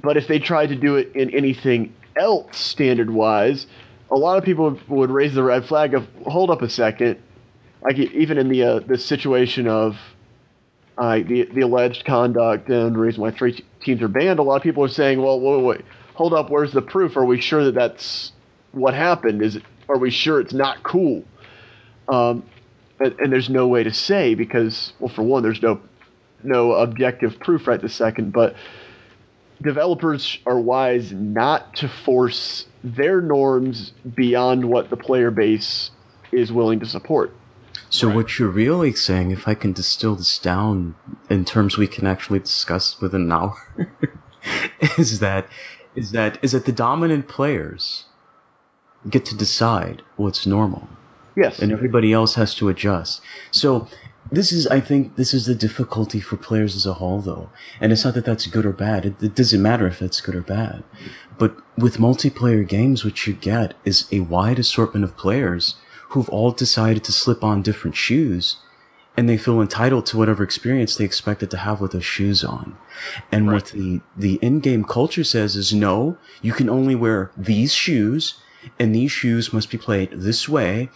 But if they tried to do it in anything else standard-wise, a lot of people would raise the red flag of, hold up a second. Like, even in the situation of the alleged conduct and the reason why 3 teams are banned, a lot of people are saying, well, wait, hold up, where's the proof? Are we sure that that's what happened? Are we sure it's not cool? And there's no way to say because, well, for one, there's no objective proof right this second, but developers are wise not to force their norms beyond what the player base is willing to support. So what you're really saying, if I can distill this down in terms we can actually discuss within an hour, is that the dominant players get to decide what's normal. Yes. And everybody else has to adjust. So I think this is the difficulty for players as a whole, though. And it's not that that's good or bad. It doesn't matter if it's good or bad. But with multiplayer games, what you get is a wide assortment of players who've all decided to slip on different shoes, and they feel entitled to whatever experience they expected to have with those shoes on. And what the in-game culture says is, no, you can only wear these shoes, and these shoes must be played this way.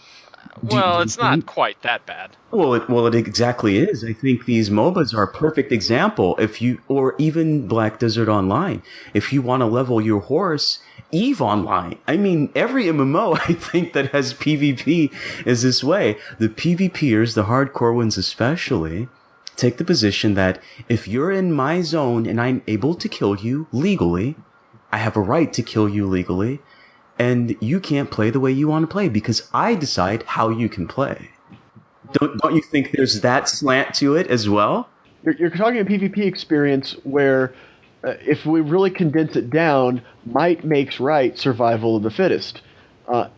Well, it's not quite that bad. Well, it exactly is. I think these MOBAs are a perfect example. Or even Black Desert Online. If you want to level your horse, EVE Online. I mean, every MMO I think that has PvP is this way. The PvPers, the hardcore ones especially, take the position that if you're in my zone and I'm able to kill you legally, I have a right to kill you legally. And you can't play the way you want to play because I decide how you can play. Don't you think there's that slant to it as well? You're talking a PvP experience where, if we really condense it down, might makes right, survival of the fittest,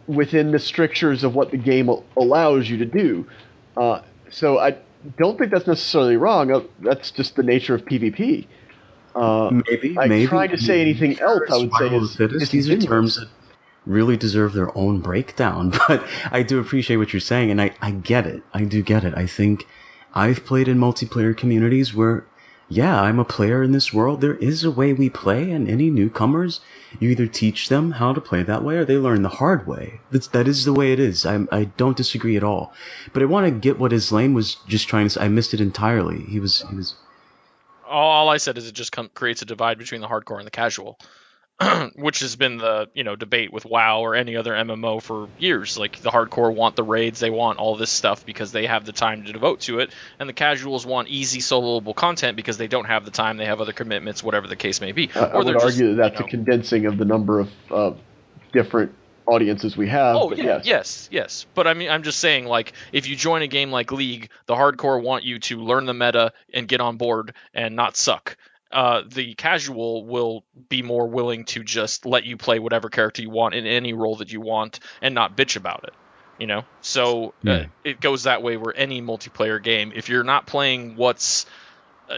within the strictures of what the game allows you to do. So I don't think that's necessarily wrong. That's just the nature of PvP. Maybe. Trying to say anything else, I would say is these are terms that really deserve their own breakdown, but I do appreciate what you're saying, and I get it. I do get it. I think I've played in multiplayer communities where, yeah, I'm a player in this world. There is a way we play, and any newcomers, you either teach them how to play that way or they learn the hard way. That is the way it is. I don't disagree at all. But I want to get what Islaine was just trying to say. I missed it entirely. He was... All I said is it just creates a divide between the hardcore and the casual. Which has been the debate with WoW or any other MMO for years. Like, the hardcore want the raids, they want all this stuff because they have the time to devote to it, and the casuals want easy soloable content because they don't have the time, they have other commitments, whatever the case may be. I would argue that that's a condensing of the number of different audiences we have. Oh, yeah, yes. But I mean, I'm just saying, like, if you join a game like League, the hardcore want you to learn the meta and get on board and not suck. The casual will be more willing to just let you play whatever character you want in any role that you want and not bitch about it, So it goes that way where any multiplayer game, if you're not playing what's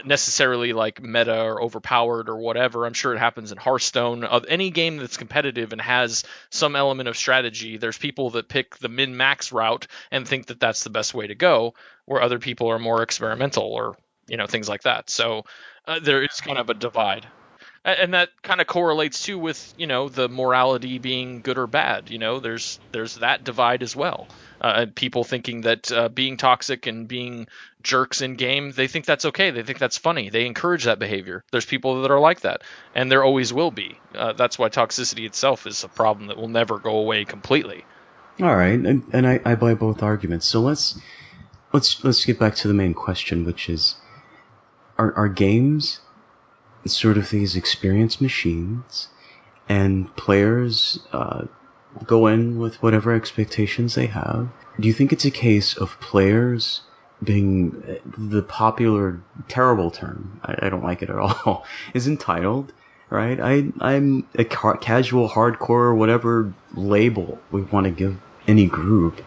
necessarily like meta or overpowered or whatever, I'm sure it happens in Hearthstone, of any game that's competitive and has some element of strategy, there's people that pick the min-max route and think that that's the best way to go, where other people are more experimental or things like that. So there is kind of a divide, and that kind of correlates too with the morality being good or bad. There's that divide as well. People thinking that being toxic and being jerks in game, they think that's okay. They think that's funny. They encourage that behavior. There's people that are like that, and there always will be. That's why toxicity itself is a problem that will never go away completely. All right, and I buy both arguments. So let's get back to the main question, which is, are games sort of these experience machines, and players go in with whatever expectations they have? Do you think it's a case of players being, the popular terrible term, I don't like it at all, is entitled, right? I'm a casual, hardcore, whatever label we want to give any group.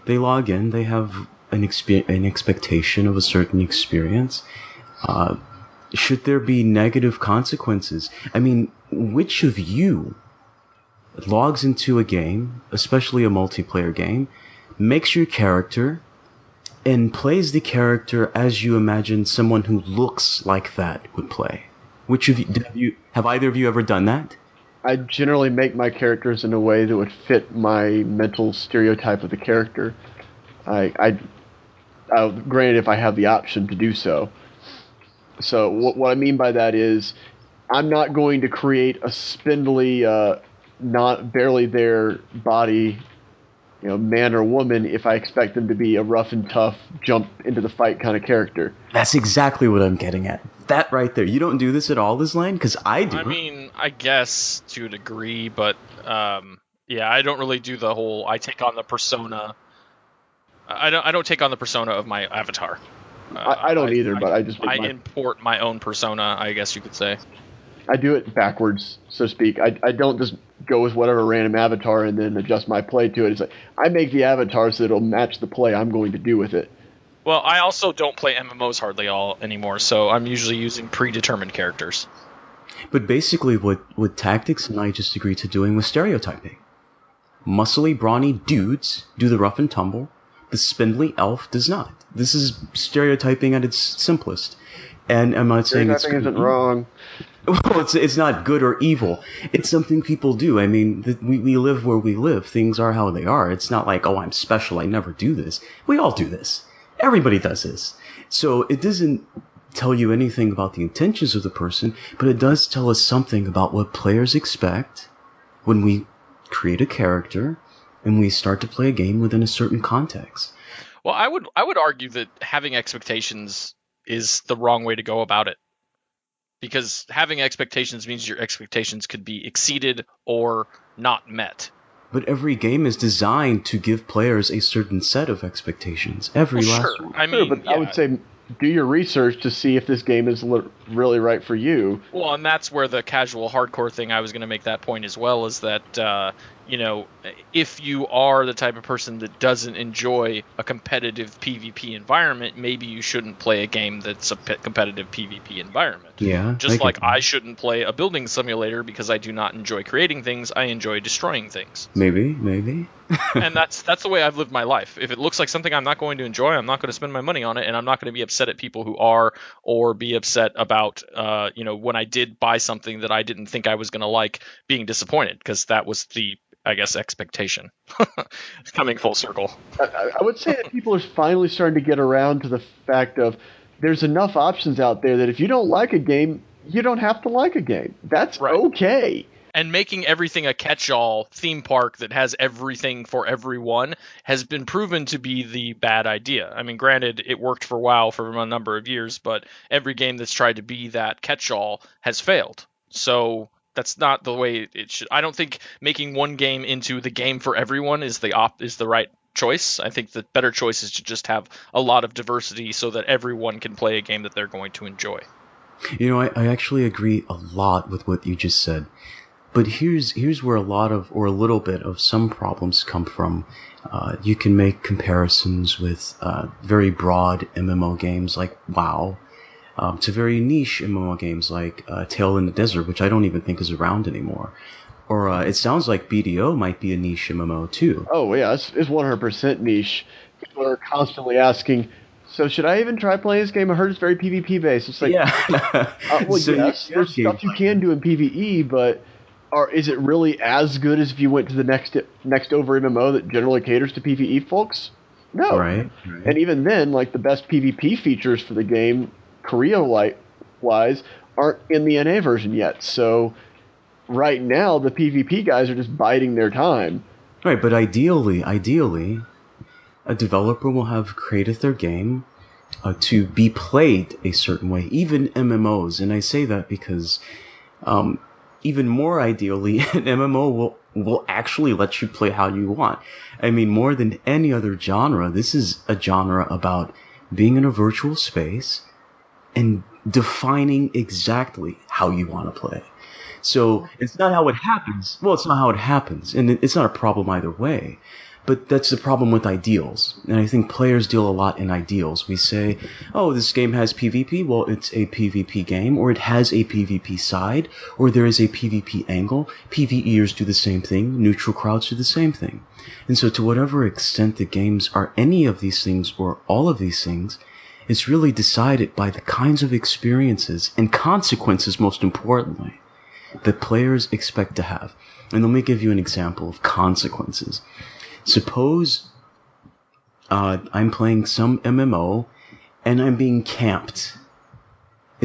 They log in, they have an expectation of a certain experience. Should there be negative consequences? I mean, which of you logs into a game, especially a multiplayer game, makes your character and plays the character as you imagine someone who looks like that would play? Which of you have either of you ever done that? I generally make my characters in a way that would fit my mental stereotype of the character. Granted, if I have the option to do so. So what I mean by that is, I'm not going to create a spindly, not barely there body man or woman if I expect them to be a rough and tough, jump into the fight kind of character. That's exactly what I'm getting at. That right there. You don't do this at all, this Lane? Because I do. I mean, I guess to a degree, but yeah, I don't really do the whole. I take on the persona. I don't take on the persona of my avatar. I don't either, but I just import my own persona, I guess you could say. I do it backwards, so to speak. I don't just go with whatever random avatar and then adjust my play to it. It's like I make the avatar so it'll match the play I'm going to do with it. Well, I also don't play MMOs hardly all anymore, so I'm usually using predetermined characters. But basically what Tacktix and I just agreed to doing was stereotyping. Muscly, brawny dudes do the rough and tumble. The spindly elf does not. This is stereotyping at its simplest. And I'm not saying Stereotyping isn't wrong. Well, it's not good or evil. It's something people do. I mean, we live where we live. Things are how they are. It's not like, oh, I'm special. I never do this. We all do this. Everybody does this. So it doesn't tell you anything about the intentions of the person, but it does tell us something about what players expect when we create a character and we start to play a game within a certain context. Well, I would argue that having expectations is the wrong way to go about it. Because having expectations means your expectations could be exceeded or not met. But every game is designed to give players a certain set of expectations. Every last sure. one. I mean, but yeah. I would say do your research to see if this game is really right for you. Well, and that's where the casual hardcore thing, I was going to make that point as well, is that, if you are the type of person that doesn't enjoy a competitive PvP environment, maybe you shouldn't play a game that's a competitive PvP environment. Yeah. Just like I shouldn't play a building simulator because I do not enjoy creating things, I enjoy destroying things. Maybe. And that's the way I've lived my life. If it looks like something I'm not going to enjoy, I'm not going to spend my money on it, and I'm not going to be upset at people who are, or be upset about, when I did buy something that I didn't think I was going to like, being disappointed, because that was the, I guess, expectation. Coming full circle. I would say that people are finally starting to get around to the fact of there's enough options out there that if you don't like a game, you don't have to like a game. That's right. Okay. And making everything a catch-all theme park that has everything for everyone has been proven to be the bad idea. I mean, granted, it worked for WoW for a number of years, but every game that's tried to be that catch-all has failed. So that's not the way it should. I don't think making one game into the game for everyone is the right choice. I think the better choice is to just have a lot of diversity so that everyone can play a game that they're going to enjoy. I actually agree a lot with what you just said. But here's where a little bit of some problems come from. You can make comparisons with very broad MMO games like WoW to very niche MMO games like Tale in the Desert, which I don't even think is around anymore. Or it sounds like BDO might be a niche MMO too. Oh yeah, it's 100% niche. People are constantly asking, so should I even try playing this game? I heard it's very PvP based. It's like, yeah. Well, so yes, there's stuff you can do in PvE, but is it really as good as if you went to the next over MMO that generally caters to PvE folks? No. Right. And even then, like the best PvP features for the game, Korea-wise, aren't in the NA version yet. So right now, the PvP guys are just biding their time. Right, but ideally, a developer will have created their game to be played a certain way, even MMOs. And I say that because even more ideally, an MMO will actually let you play how you want. I mean, more than any other genre, this is a genre about being in a virtual space and defining exactly how you want to play. So it's not how it happens. Well, it's not how it happens, and it's not a problem either way. But that's the problem with ideals. And I think players deal a lot in ideals. We say, oh, this game has PvP. Well, it's a PvP game, or it has a PvP side, or there is a PvP angle. PvEers do the same thing. Neutral crowds do the same thing. And so to whatever extent the games are any of these things or all of these things, it's really decided by the kinds of experiences and consequences, most importantly, that players expect to have. And let me give you an example of consequences. Suppose I'm playing some MMO and I'm being camped.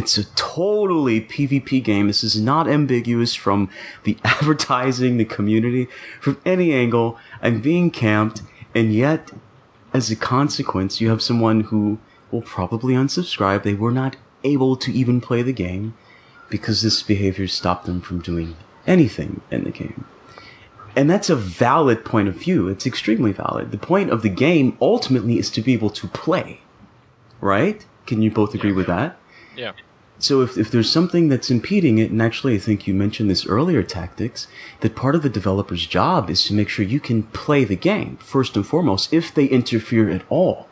It's a totally PvP game. This is not ambiguous from the advertising, the community, from any angle. I'm being camped, and yet, as a consequence, you have someone who will probably unsubscribe. They were not able to even play the game because this behavior stopped them from doing anything in the game. And that's a valid point of view. It's extremely valid. The point of the game ultimately is to be able to play, right? Can you both agree with that? Yeah. So if there's something that's impeding it, and actually I think you mentioned this earlier, Tacktix, that part of the developer's job is to make sure you can play the game, first and foremost, if they interfere at all.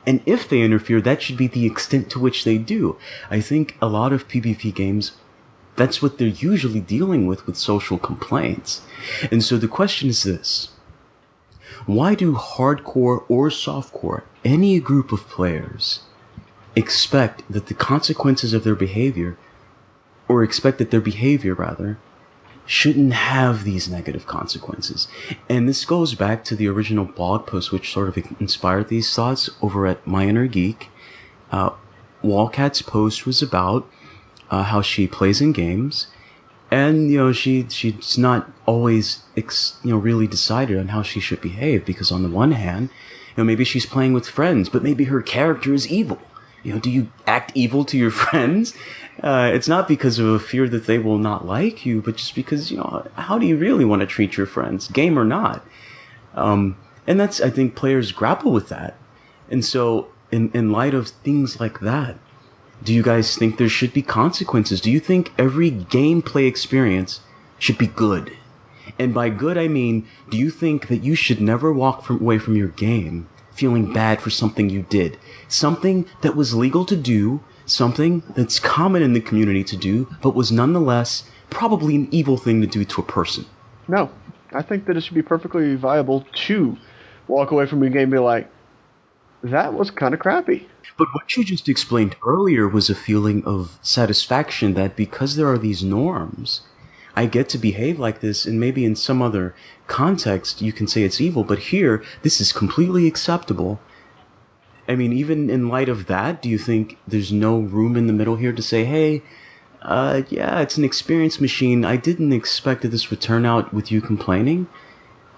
And if they interfere, that should be the extent to which they do. I think a lot of PvP games, that's what they're usually dealing with social complaints. And so the question is this. Why do hardcore or softcore, any group of players, expect that the consequences of their behavior, or expect that their behavior, rather, shouldn't have these negative consequences? And this goes back to the original blog post which sort of inspired these thoughts over at My Inner Geek. Wallcat's post was about how she plays in games, and she's not always really decided on how she should behave, because on the one hand, maybe she's playing with friends, but maybe her character is evil. Do you act evil to your friends? It's not because of a fear that they will not like you, but just because how do you really want to treat your friends, game or not? And that's, I think, players grapple with that. And so in light of things like that, do you guys think there should be consequences? Do you think every gameplay experience should be good? And by good, I mean, do you think that you should never walk away from your game feeling bad for something you did? Something that was legal to do, something that's common in the community to do, but was nonetheless probably an evil thing to do to a person. No, I think that it should be perfectly viable to walk away from your game and be like, that was kind of crappy. But what you just explained earlier was a feeling of satisfaction that because there are these norms, I get to behave like this, and maybe in some other context you can say it's evil, but here, this is completely acceptable. I mean, even in light of that, do you think there's no room in the middle here to say, hey, yeah, it's an experience machine. I didn't expect that this would turn out with you complaining,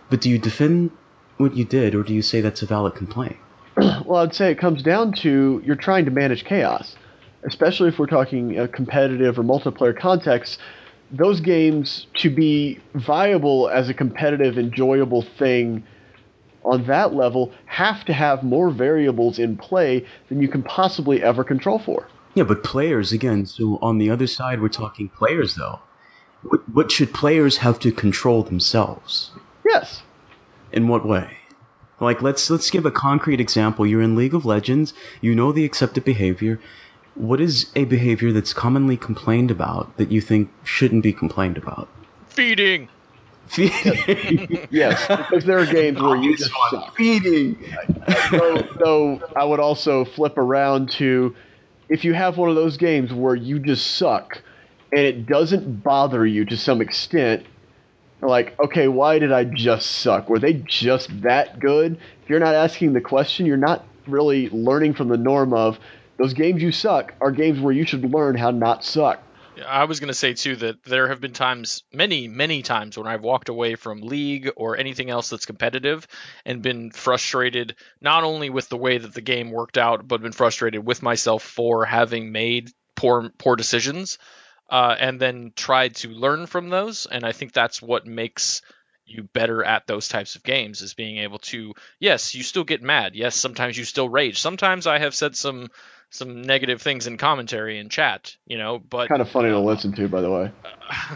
but do you defend what you did, or do you say that's a valid complaint? Well, I'd say it comes down to you're trying to manage chaos, especially if we're talking a competitive or multiplayer context. Those games, to be viable as a competitive, enjoyable thing on that level, have to have more variables in play than you can possibly ever control for. Yeah, but players, again, so on the other side, we're talking players, though. What should players have to control themselves? Yes. In what way? Like, let's give a concrete example. You're in League of Legends. You know the accepted behavior. What is a behavior that's commonly complained about that you think shouldn't be complained about? Feeding. Yes, because there are games where you just suck. Feeding. So I would also flip around to, if you have one of those games where you just suck and it doesn't bother you to some extent, like, okay, why did I just suck? Were they just that good? If you're not asking the question, you're not really learning from the norm of those games you suck are games where you should learn how not suck. I was going to say, too, that there have been times, many, many times, when I've walked away from League or anything else that's competitive and been frustrated, not only with the way that the game worked out, but been frustrated with myself for having made poor decisions, and then tried to learn from those. And I think that's what makes you better at those types of games, is being able to, yes, you still get mad. Yes, sometimes you still rage. Sometimes I have said some negative things in commentary in chat, but Kind of funny to listen to, by the way.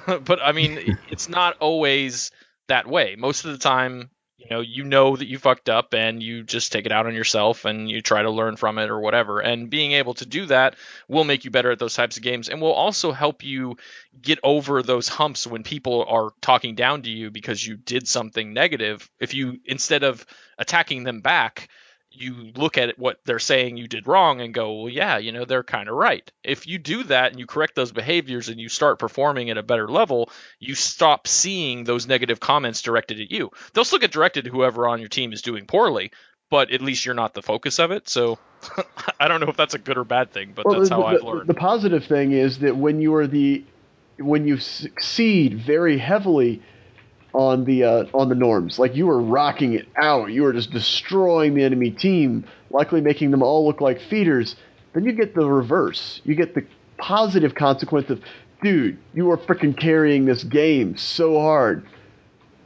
But I mean, it's not always that way. Most of the time, you know that you fucked up and you just take it out on yourself and you try to learn from it or whatever. And being able to do that will make you better at those types of games, and will also help you get over those humps when people are talking down to you because you did something negative. If you, instead of attacking them back, you look at what they're saying you did wrong and go, well, yeah, they're kind of right. If you do that and you correct those behaviors and you start performing at a better level, you stop seeing those negative comments directed at you. They'll still get directed to whoever on your team is doing poorly, but at least you're not the focus of it. So I don't know if that's a good or bad thing, but that's how I've learned. The positive thing is that when you succeed very heavily on the norms, like you were rocking it out, you were just destroying the enemy team, likely making them all look like feeders, then you get the reverse. You get the positive consequence of, dude, you are freaking carrying this game so hard.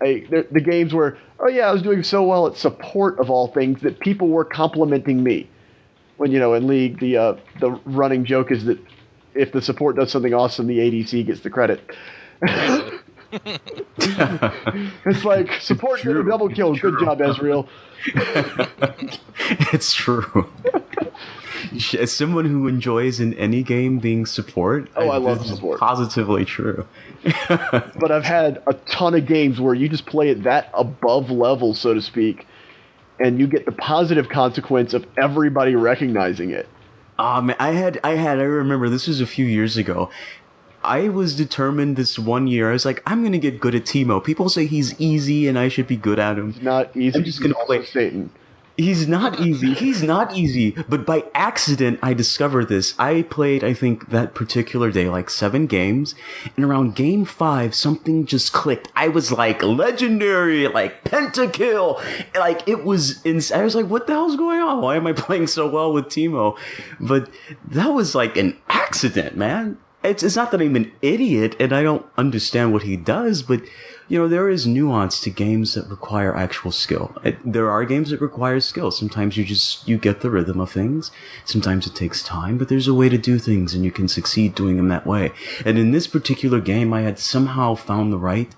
The games where, oh yeah, I was doing so well at support of all things that people were complimenting me. When, in League, the running joke is that if the support does something awesome, the ADC gets the credit. It's like, support did a double kill. Good job, Ezreal. It's true. As someone who enjoys in any game being support, I love support. Positively true. But I've had a ton of games where you just play at that above level, so to speak, and you get the positive consequence of everybody recognizing it. Man, I remember this was a few years ago. I was determined this one year. I was like, I'm going to get good at Teemo. People say he's easy and I should be good at him. He's not easy. I'm just going to play Satan. He's not easy. He's not easy. But by accident, I discovered this. I played, I think, that particular day, like 7 games. And around game 5, something just clicked. I was like, legendary, like pentakill. Like, it was insane. I was like, what the hell's going on? Why am I playing so well with Teemo? But that was like an accident, man. It's not that I'm an idiot and I don't understand what he does, but there is nuance to games that require actual skill. There are games that require skill. Sometimes you get the rhythm of things. Sometimes it takes time, but there's a way to do things and you can succeed doing them that way. And in this particular game, I had somehow found the right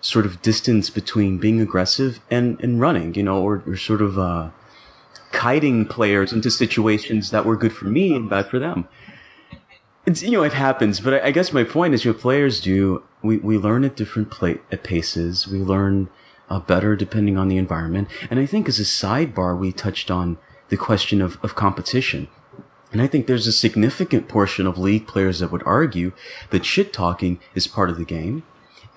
sort of distance between being aggressive and running, or sort of kiting players into situations that were good for me and bad for them. It happens, but I guess my point is, players do. We learn at different paces. We learn better depending on the environment. And I think as a sidebar, we touched on the question of competition. And I think there's a significant portion of League players that would argue that shit-talking is part of the game.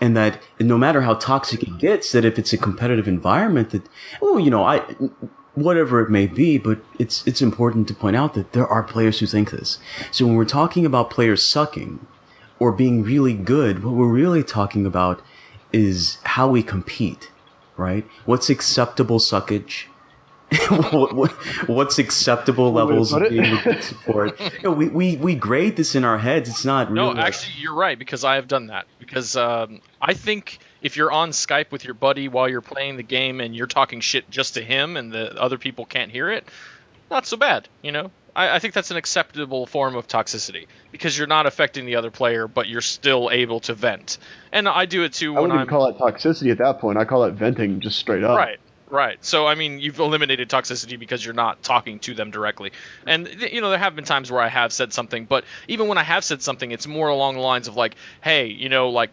And that no matter how toxic it gets, that if it's a competitive environment, that, whatever it may be, but it's important to point out that there are players who think this. So when we're talking about players sucking or being really good, what we're really talking about is how we compete, right? What's acceptable suckage? What's acceptable levels of being a good support? We grade this in our heads. It's not real. No, actually, you're right, because I have done that. Because I think if you're on Skype with your buddy while you're playing the game and you're talking shit just to him and the other people can't hear it, not so bad, I think that's an acceptable form of toxicity because you're not affecting the other player, but you're still able to vent. And I do it too when I wouldn't even call it toxicity at that point. I call it venting just straight up. Right. So, I mean, you've eliminated toxicity because you're not talking to them directly. And, there have been times where I have said something, but even when I have said something, it's more along the lines of like, hey,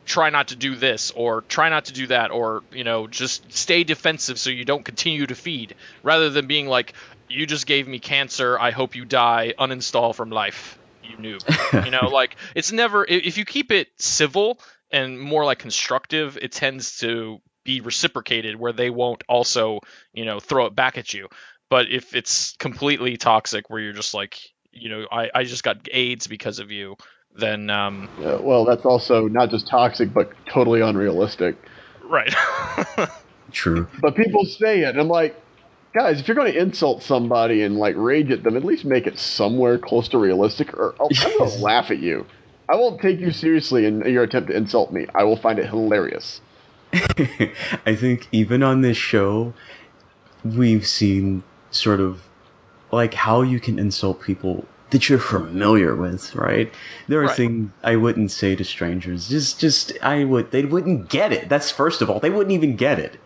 try not to do this or try not to do that or, just stay defensive so you don't continue to feed rather than being like, you just gave me cancer. I hope you die. Uninstall from life, you noob. It's never, if you keep it civil and more like constructive, it tends to be reciprocated where they won't also, throw it back at you. But if it's completely toxic where you're just like, I just got AIDS because of you, then... yeah, well, that's also not just toxic, but totally unrealistic. Right. True. But people say it, and I'm like, guys, if you're going to insult somebody and, rage at them, at least make it somewhere close to realistic, or I'm going to laugh at you. I won't take you seriously in your attempt to insult me. I will find it hilarious. I think even on this show, we've seen sort of how you can insult people that you're familiar with, right? There are things I wouldn't say to strangers. They wouldn't get it. That's first of all, they wouldn't even get it.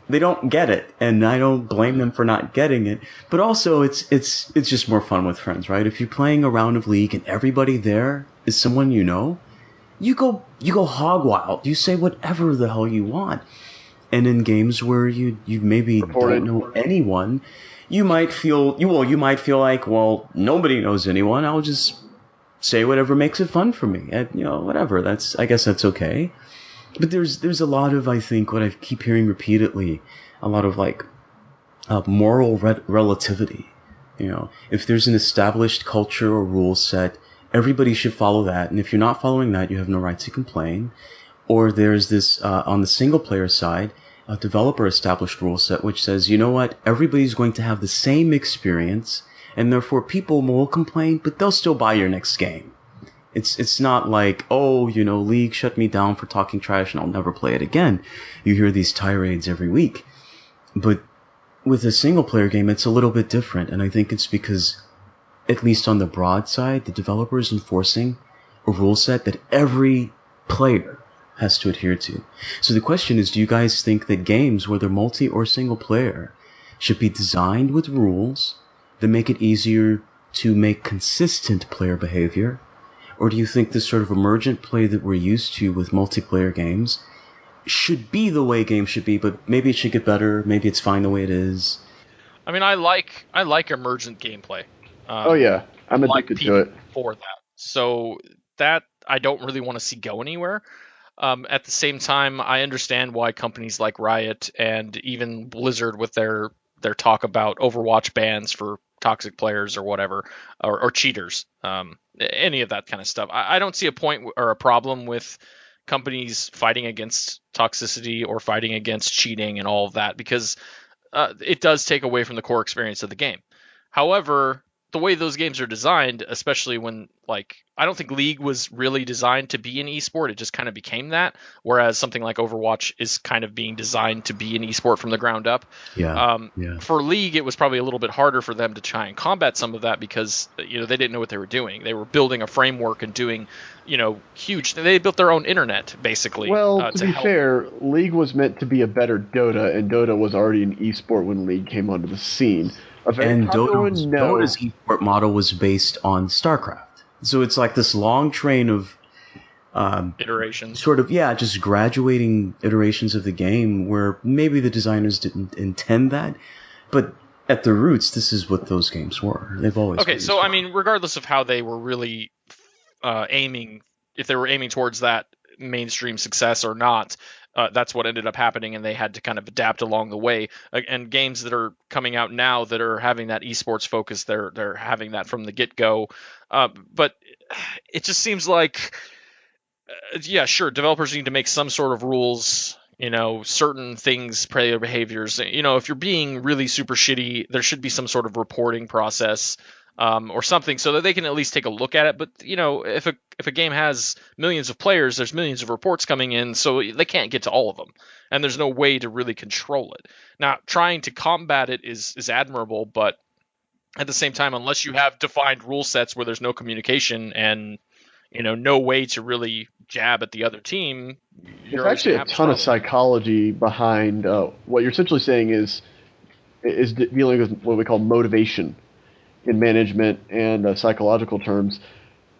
They don't get it, and I don't blame them for not getting it. But also, it's just more fun with friends, right? If you're playing a round of League and everybody there is someone you know, you go hog wild. You say whatever the hell you want. And in games where you maybe don't know anyone, you might feel like, well, nobody knows anyone. I'll just say whatever makes it fun for me. And, whatever. I guess that's okay. But there's a lot of, I think, what I keep hearing repeatedly, a lot of moral relativity. If there's an established culture or rule set, everybody should follow that. And if you're not following that, you have no right to complain. Or there's this, on the single player side, a developer established rule set which says, you know what, everybody's going to have the same experience, and therefore people will complain, but they'll still buy your next game. It's not like, League shut me down for talking trash and I'll never play it again. You hear these tirades every week. But with a single-player game, it's a little bit different, and I think it's because, at least on the broad side, the developer is enforcing a rule set that every player has to adhere to. So the question is, do you guys think that games, whether multi or single-player, should be designed with rules that make it easier to make consistent player behavior? Or do you think this sort of emergent play that we're used to with multiplayer games should be the way games should be, but maybe it should get better, maybe it's fine the way it is? I mean, I like emergent gameplay. I'm addicted to it. For that. So that I don't really want to see go anywhere. At the same time, I understand why companies like Riot and even Blizzard with their talk about Overwatch bans for toxic players or whatever, or cheaters, any of that kind of stuff. I don't see a point or a problem with companies fighting against toxicity or fighting against cheating and all of that, because it does take away from the core experience of the game. However, the way those games are designed, especially when, I don't think League was really designed to be an esport. It just kind of became that. Whereas something like Overwatch is kind of being designed to be an esport from the ground up. Yeah. For League, it was probably a little bit harder for them to try and combat some of that because, they didn't know what they were doing. They were building a framework and doing, huge. They built their own internet, basically. Well, to be fair, League was meant to be a better Dota, and Dota was already an esport when League came onto the scene. And Dota's esport model was based on StarCraft. So it's like this long train of iterations. Sort of, just graduating iterations of the game where maybe the designers didn't intend that. But at the roots, this is what those games were. They've always been. Okay, so I mean, regardless of how they were really aiming, if they were aiming towards that mainstream success or not, that's what ended up happening, and they had to kind of adapt along the way. And games that are coming out now that are having that esports focus, they're having that from the get-go. But it just seems like, sure, developers need to make some sort of rules, certain things, player behaviors. If you're being really super shitty, there should be some sort of reporting process. Or something, so that they can at least take a look at it. But if a game has millions of players, there's millions of reports coming in, so they can't get to all of them, and there's no way to really control it. Now, trying to combat it is admirable, but at the same time, unless you have defined rule sets where there's no communication and no way to really jab at the other team, there's actually a ton of psychology behind what you're essentially saying is dealing with what we call motivation in management and psychological terms.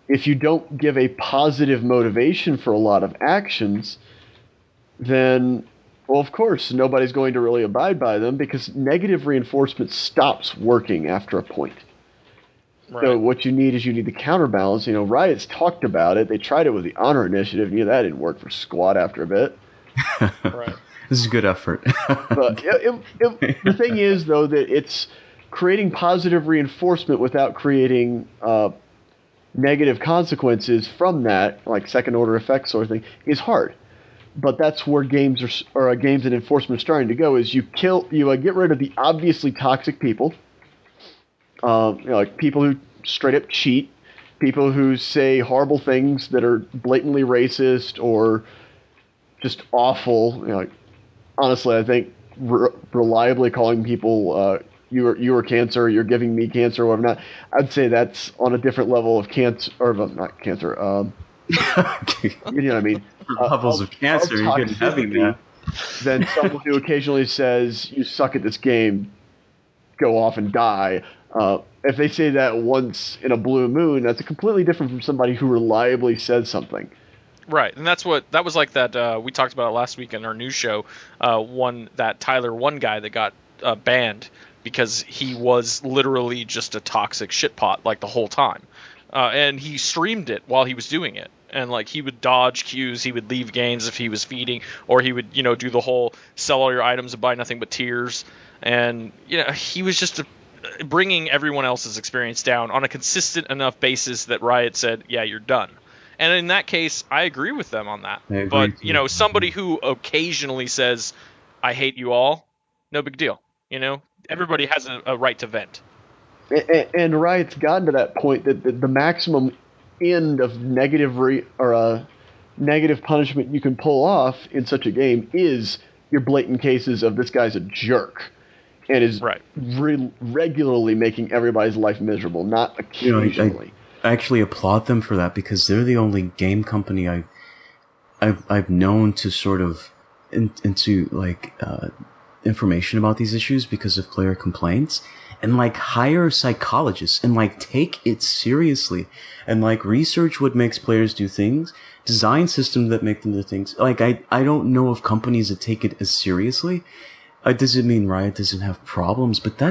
If you don't give a positive motivation for a lot of actions, then, well, of course, nobody's going to really abide by them because negative reinforcement stops working after a point. Right. So what you need the counterbalance. Riot's talked about it. They tried it with the Honor Initiative, and that didn't work for squat after a bit. Right. This is good effort. But the thing is, though, that it's creating positive reinforcement without creating negative consequences from that, like second-order effects sort of thing, is hard. But that's where games and enforcement are starting to go. Is you get rid of the obviously toxic people, like people who straight up cheat, people who say horrible things that are blatantly racist or just awful. Honestly, I think reliably calling people you are cancer, you're giving me cancer, or whatever. I'd say that's on a different level of cancer, or not cancer. You know what I mean? Levels of cancer, you're getting heavy, man. Then someone who occasionally says, "You suck at this game, go off and die." If they say that once in a blue moon, that's completely different from somebody who reliably says something. Right, and that was like that. We talked about it last week in our news show. That Tyler one guy that got banned because he was literally just a toxic shitpot like the whole time. and he streamed it while he was doing it. And like he would dodge queues, he would leave games if he was feeding, or he would do the whole sell all your items and buy nothing but tears. And he was just bringing everyone else's experience down on a consistent enough basis that Riot said, "Yeah, you're done." And in that case, I agree with them on that. But somebody who occasionally says, "I hate you all," no big deal. Everybody has a right to vent. And Riot's gotten to that point that the maximum end of negative negative punishment you can pull off in such a game is your blatant cases of this guy's a jerk and is regularly making everybody's life miserable, not occasionally. I actually applaud them for that because they're the only game company I've known to sort of into information about these issues because of player complaints, and hire psychologists and take it seriously and research what makes players do things, design systems that make them do things. I don't know of companies that take it as seriously. It doesn't mean Riot doesn't have problems, but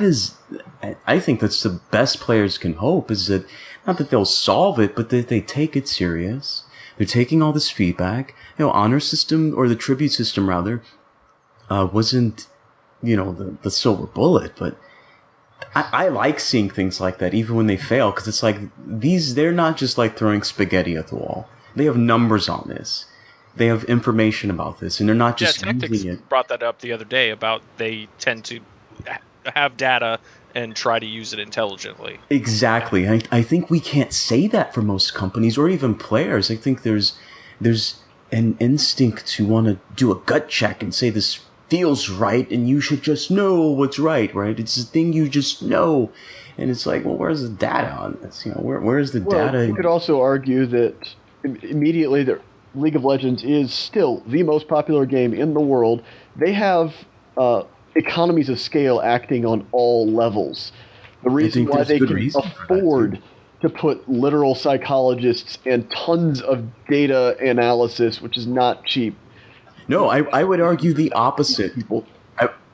I think that's the best players can hope, is that not that they'll solve it, but that they take it serious. They're taking all this feedback. Honor system, or the tribute system rather, wasn't the silver bullet, but I like seeing things like that, even when they fail, because it's they're not just throwing spaghetti at the wall. They have numbers on this. They have information about this, and they're not just using Tacktix it. Brought that up the other day about they tend to have data and try to use it intelligently. Exactly. I think we can't say that for most companies or even players. I think there's an instinct to want to do a gut check and say this feels right, and you should just know what's right? It's a thing you just know. And it's where's the data on this? Where's the data? You could also argue that immediately that League of Legends is still the most popular game in the world. They have economies of scale acting on all levels. The reason why they can afford to put literal psychologists and tons of data analysis, which is not cheap. No, I would argue the opposite.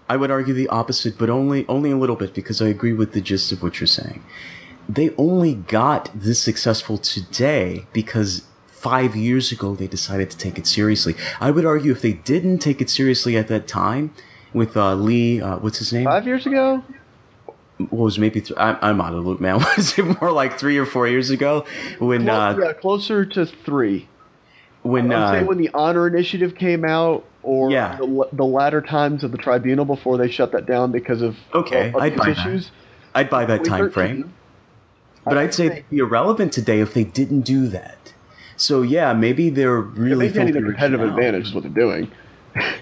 I would argue the opposite, but only a little bit, because I agree with the gist of what you're saying. They only got this successful today because 5 years ago they decided to take it seriously. I would argue if they didn't take it seriously at that time, with Lee, what's his name? 5 years ago? What was maybe? I'm out of the loop, man. Was it more like 3 or 4 years ago? When closer to 3. When I would say when the Honor Initiative came out, or the latter times of the Tribunal before they shut that down because of I'd buy issues. I'd buy that time frame. But I'd say it'd be irrelevant today if they didn't do that. So maybe they're really getting a competitive advantage is what they're doing.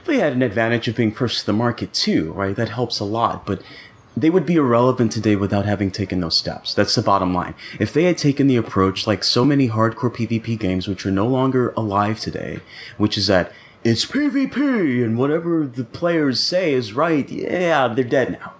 They had an advantage of being first to the market too, right? That helps a lot, but they would be irrelevant today without having taken those steps. That's the bottom line. If they had taken the approach, like so many hardcore PvP games, which are no longer alive today, which is that it's PvP and whatever the players say is right, they're dead now.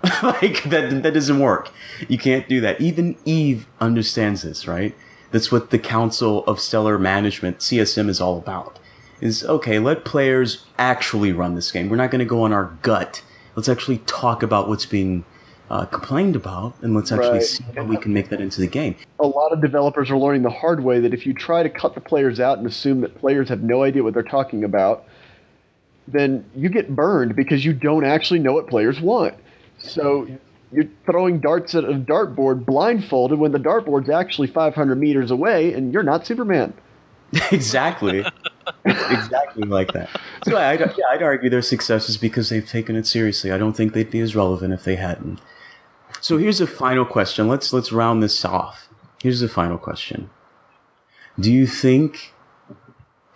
That doesn't work. You can't do that. Even Eve understands this, right? That's what the Council of Stellar Management, CSM, is all about. Is, okay, let players actually run this game. We're not going to go on our gut. Let's actually talk about what's being complained about, and let's actually see how we can make that into the game. A lot of developers are learning the hard way that if you try to cut the players out and assume that players have no idea what they're talking about, then you get burned because you don't actually know what players want. So you're throwing darts at a dartboard blindfolded when the dartboard's actually 500 meters away and you're not Superman. Exactly. Exactly like that. So I'd argue their success is because they've taken it seriously. I don't think they'd be as relevant if they hadn't. So here's a final question. Let's round this off. Here's the final question. Do you think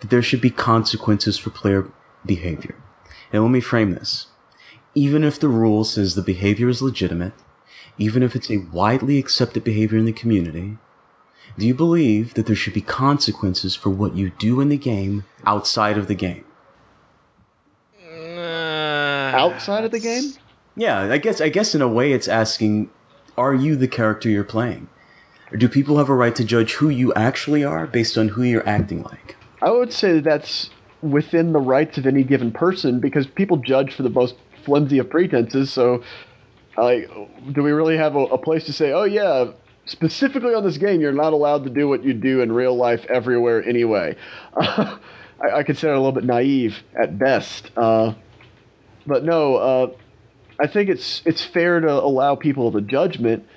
that there should be consequences for player behavior? And let me frame this. Even if the rule says the behavior is legitimate, even if it's a widely accepted behavior in the community, do you believe that there should be consequences for what you do in the game outside of the game? Outside of the game? Yeah, I guess in a way it's asking, are you the character you're playing? Or do people have a right to judge who you actually are based on who you're acting like? I would say that's within the rights of any given person, because people judge for the most flimsy of pretenses. So, do we really have a place to say, oh yeah, specifically on this game, you're not allowed to do what you do in real life everywhere anyway. I consider it a little bit naive at best. But no, I think it's fair to allow people the judgment,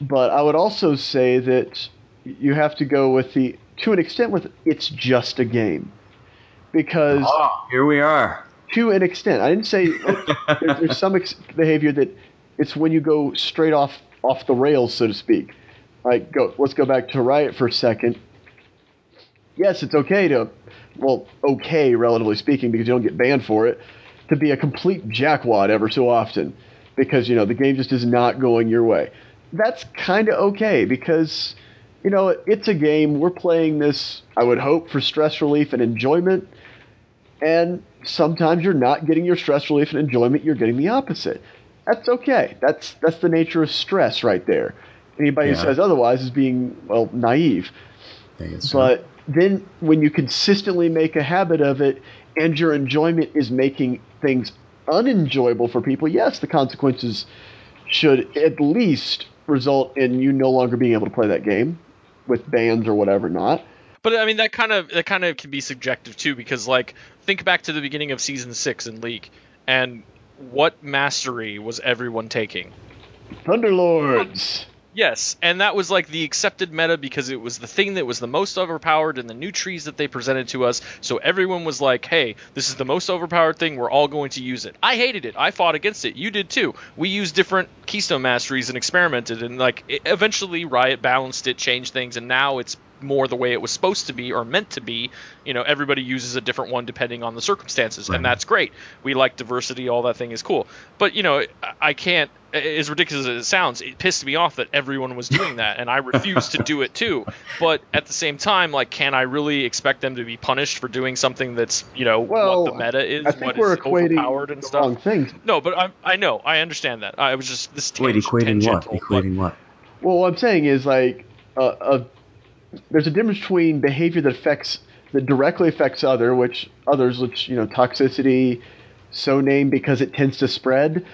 but I would also say that you have to go with to an extent with it's just a game. Because here we are. To an extent. I didn't say there's some behavior that it's when you go straight off the rails, so to speak. Like, let's go back to Riot for a second. Yes, it's okay okay, relatively speaking, because you don't get banned for it, to be a complete jackwad ever so often, because, the game just is not going your way. That's kind of okay, because, it's a game. We're playing this, I would hope, for stress relief and enjoyment, and sometimes you're not getting your stress relief and enjoyment, you're getting the opposite. That's okay. That's the nature of stress right there. Anybody who says otherwise is being, naive. But then when you consistently make a habit of it and your enjoyment is making things unenjoyable for people, yes, the consequences should at least result in you no longer being able to play that game with bans or whatever not. But I mean, that kind of can be subjective too, because like think back to the beginning of Season 6 in League, and what mastery was everyone taking? Thunderlords. Yes, and that was like the accepted meta because it was the thing that was the most overpowered in the new trees that they presented to us. So everyone was like, hey, this is the most overpowered thing, we're all going to use it. I hated it. I fought against it. You did too. We used different Keystone Masteries and experimented, and like eventually Riot balanced it, changed things, and now it's more the way it was supposed to be or meant to be. Everybody uses a different one depending on the circumstances, and that's great. We like diversity, all that thing is cool. But, I can't, as ridiculous as it sounds, it pissed me off that everyone was doing that, and I refuse to do it too. But at the same time, like, can I really expect them to be punished for doing something that's, what the meta is, I think what we're is equating overpowered and the stuff? wrong things. No, but I know, I understand that. I was just this equating what? Equating what? Well, what I'm saying is, like, there's a difference between behavior that directly affects others, which toxicity, so named because it tends to spread,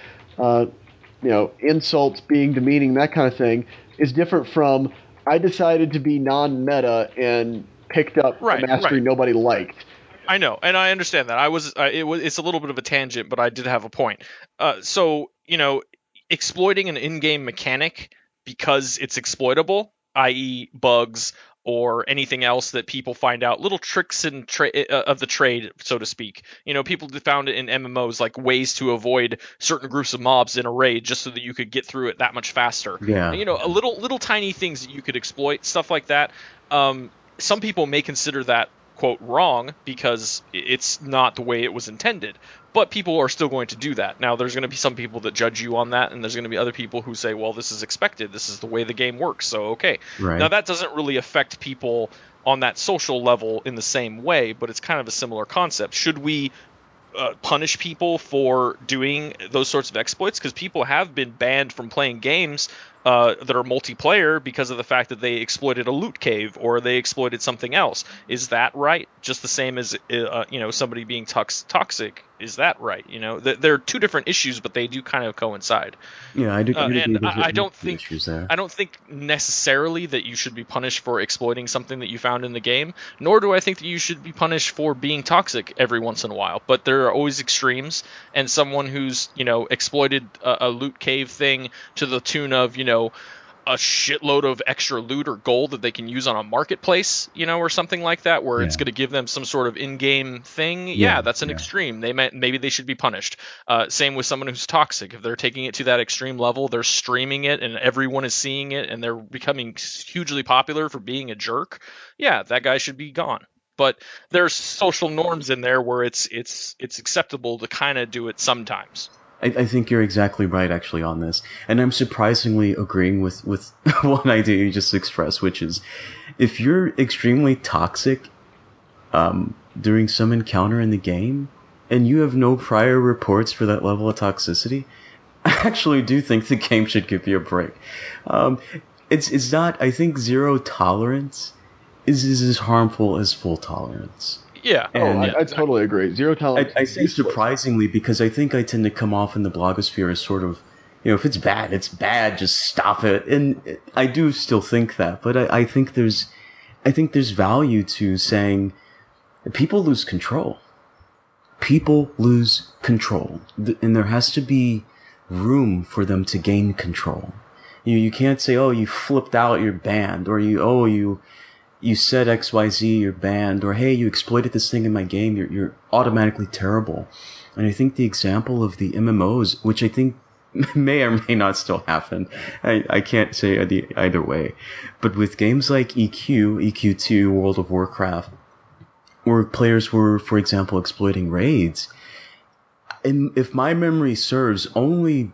insults, being demeaning, that kind of thing, is different from I decided to be non-meta and picked up a mastery nobody liked. I know, and I understand that. It's a little bit of a tangent, but I did have a point. So, exploiting an in-game mechanic because it's exploitable, i.e. bugs or anything else that people find out, little tricks of the trade, so to speak. People found it in MMOs, like ways to avoid certain groups of mobs in a raid just so that you could get through it that much faster. Yeah. Little tiny things that you could exploit, stuff like that. Some people may consider that, quote, wrong because it's not the way it was intended. But people are still going to do that. Now, there's going to be some people that judge you on that, and there's going to be other people who say, well, this is expected. This is the way the game works, so okay. Right. Now, that doesn't really affect people on that social level in the same way, but it's kind of a similar concept. Should we punish people for doing those sorts of exploits? Because people have been banned from playing games that are multiplayer because of the fact that they exploited a loot cave or they exploited something else. Is that right? Just the same as somebody being toxic. Is that right? They're two different issues, but they do kind of coincide. Yeah, I do. And I don't think necessarily that you should be punished for exploiting something that you found in the game, nor do I think that you should be punished for being toxic every once in a while. But there are always extremes, and someone who's exploited a loot cave thing to the tune of a shitload of extra loot or gold that they can use on a marketplace, or something like that, where it's going to give them some sort of in-game thing. Yeah, that's an extreme. Maybe they should be punished. Same with someone who's toxic. If they're taking it to that extreme level, they're streaming it and everyone is seeing it and they're becoming hugely popular for being a jerk. Yeah, that guy should be gone. But there's social norms in there where it's acceptable to kind of do it sometimes. I think you're exactly right, actually, on this. And I'm surprisingly agreeing with one idea you just expressed, which is if you're extremely toxic during some encounter in the game, and you have no prior reports for that level of toxicity, I actually do think the game should give you a break. It's not, I think zero tolerance is as harmful as full tolerance. Yeah. I totally agree. Zero tolerance. I say surprisingly because I think I tend to come off in the blogosphere as sort of if it's bad, it's bad. Just stop it. And I do still think that, but I think there's value to saying people lose control. People lose control, and there has to be room for them to gain control. You can't say, oh, you flipped out, you're banned, or you said XYZ, you're banned, or hey, you exploited this thing in my game, you're automatically terrible. And I think the example of the MMOs, which I think may or may not still happen, I can't say either way, but with games like EQ2, World of Warcraft, where players were, for example, exploiting raids, and if my memory serves, only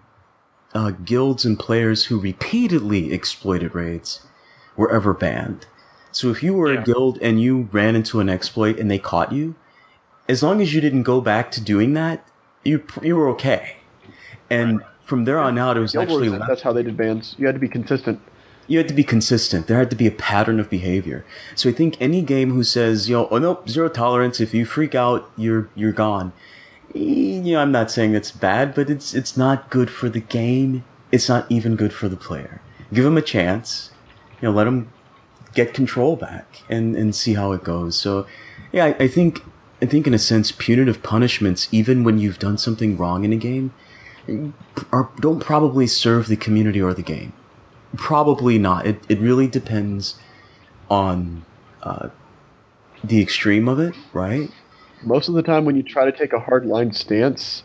guilds and players who repeatedly exploited raids were ever banned. So if you were a guild and you ran into an exploit and they caught you, as long as you didn't go back to doing that, you were okay. And from there on out, it was actually that's how they did bans. You had to be consistent. You had to be consistent. There had to be a pattern of behavior. So I think any game who says, oh nope, zero tolerance. If you freak out, you're gone. I'm not saying it's bad, but it's not good for the game. It's not even good for the player. Give them a chance. Let them get control back and see how it goes. So yeah, I think in a sense, punitive punishments, even when you've done something wrong in a game, don't probably serve the community or the game. Probably not. It really depends on the extreme of it, right? Most of the time, when you try to take a hardline stance,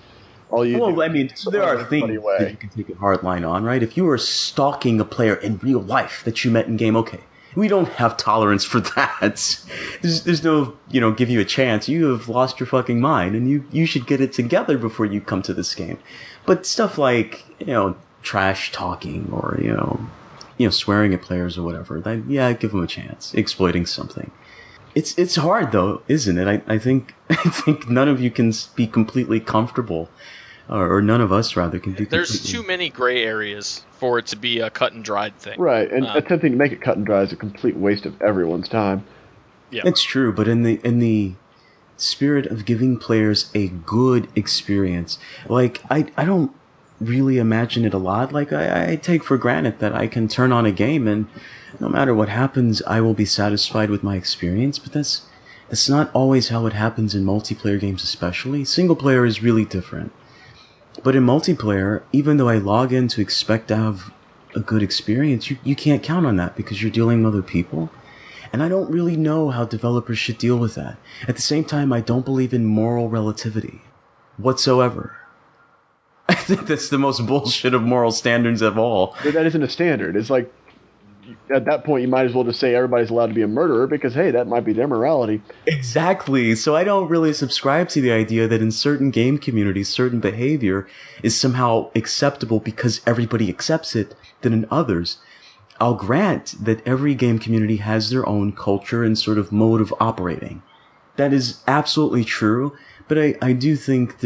all you there are things that you can take a hard line on, right? If you were stalking a player in real life that you met in game, okay, we don't have tolerance for that. There's no, give you a chance. You have lost your fucking mind, and you should get it together before you come to this game. But stuff like, trash talking or, swearing at players or whatever, give them a chance. Exploiting something. It's hard though, isn't it? I think none of you can be completely comfortable, or none of us rather can be. There's too many gray areas for it to be a cut and dried thing. Right, and attempting to make it cut and dry is a complete waste of everyone's time. Yeah, it's true. But in the spirit of giving players a good experience, like I don't really imagine it a lot. Like I take for granted that I can turn on a game and no matter what happens, I will be satisfied with my experience, but that's not always how it happens in multiplayer games especially. Single player is really different. But in multiplayer, even though I log in to expect to have a good experience, you can't count on that because you're dealing with other people. And I don't really know how developers should deal with that. At the same time, I don't believe in moral relativity whatsoever. I think that's the most bullshit of moral standards of all. But that isn't a standard. It's like, at that point, you might as well just say everybody's allowed to be a murderer because, hey, that might be their morality. Exactly. So I don't really subscribe to the idea that in certain game communities, certain behavior is somehow acceptable because everybody accepts it, that in others, I'll grant that every game community has their own culture and sort of mode of operating. That is absolutely true, but I do think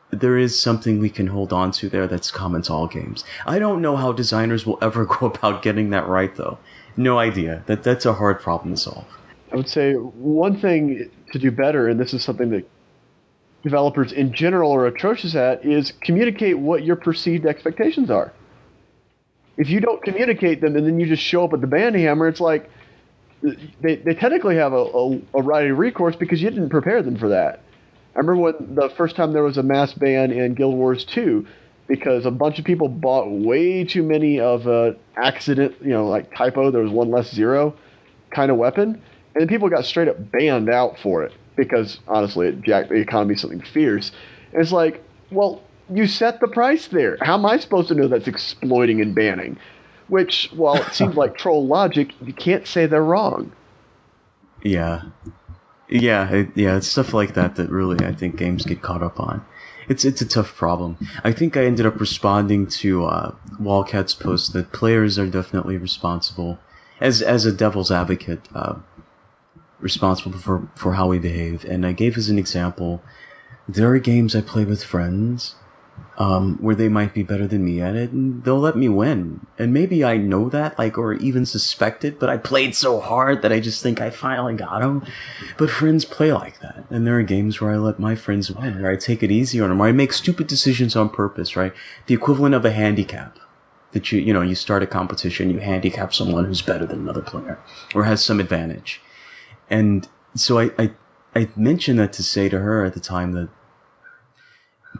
there is something we can hold on to there that's common to all games. I don't know how designers will ever go about getting that right, though. No idea. That's a hard problem to solve. I would say one thing to do better, and this is something that developers in general are atrocious at, is communicate what your perceived expectations are. If you don't communicate them and then you just show up at the bandy hammer, it's like they technically have a right of recourse because you didn't prepare them for that. I remember when the first time there was a mass ban in Guild Wars 2 because a bunch of people bought way too many of accident, like typo, there was one less zero kind of weapon, and then people got straight up banned out for it because, honestly, it jacked the economy something fierce. And it's like, well, you set the price there. How am I supposed to know that's exploiting and banning? Which, while it seems like troll logic, you can't say they're wrong. Yeah. It's stuff like that really I think games get caught up on. It's a tough problem. I think I ended up responding to Wildcat's post that players are definitely responsible, as a devil's advocate, responsible for how we behave. And I gave as an example, there are games I play with friends where they might be better than me at it, and they'll let me win. And maybe I know that, like, or even suspect it, but I played so hard that I just think I finally got them. But friends play like that, and there are games where I let my friends win, where I take it easy on them, where I make stupid decisions on purpose, right? The equivalent of a handicap. That you start a competition, you handicap someone who's better than another player, or has some advantage. And so I mentioned that to say to her at the time that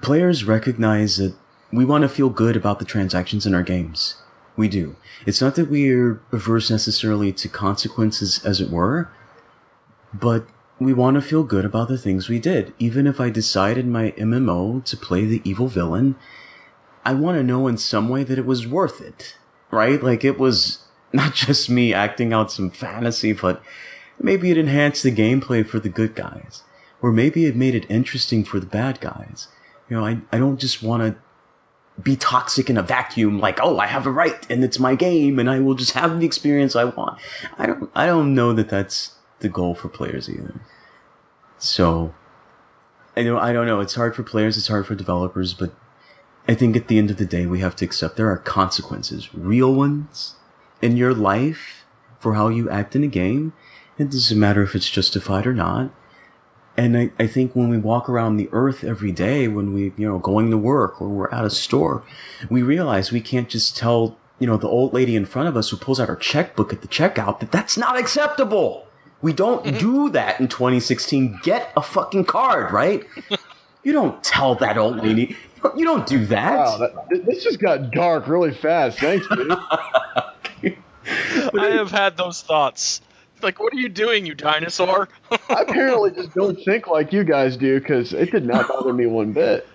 players recognize that we want to feel good about the transactions in our games. We do. It's not that we're averse necessarily to consequences, as it were, but we want to feel good about the things we did. Even if I decide in my MMO to play the evil villain, I want to know in some way that it was worth it, right? Like, it was not just me acting out some fantasy, but maybe it enhanced the gameplay for the good guys, or maybe it made it interesting for the bad guys. I don't just want to be toxic in a vacuum, like, oh, I have a right and it's my game and I will just have the experience I want. I don't know that that's the goal for players either. So I don't know. It's hard for players. It's hard for developers, but I think at the end of the day, we have to accept there are consequences, real ones, in your life for how you act in a game. It doesn't matter if it's justified or not. And I think when we walk around the earth every day, when we, going to work or we're at a store, we realize we can't just tell, the old lady in front of us who pulls out her checkbook at the checkout that that's not acceptable. We don't do that in 2016. Get a fucking card, right? You don't tell that old lady. You don't do that. Wow, this just got dark really fast. Thanks, dude. I have had those thoughts. Like, what are you doing, you dinosaur? I apparently just don't think like you guys do, because it did not bother me one bit.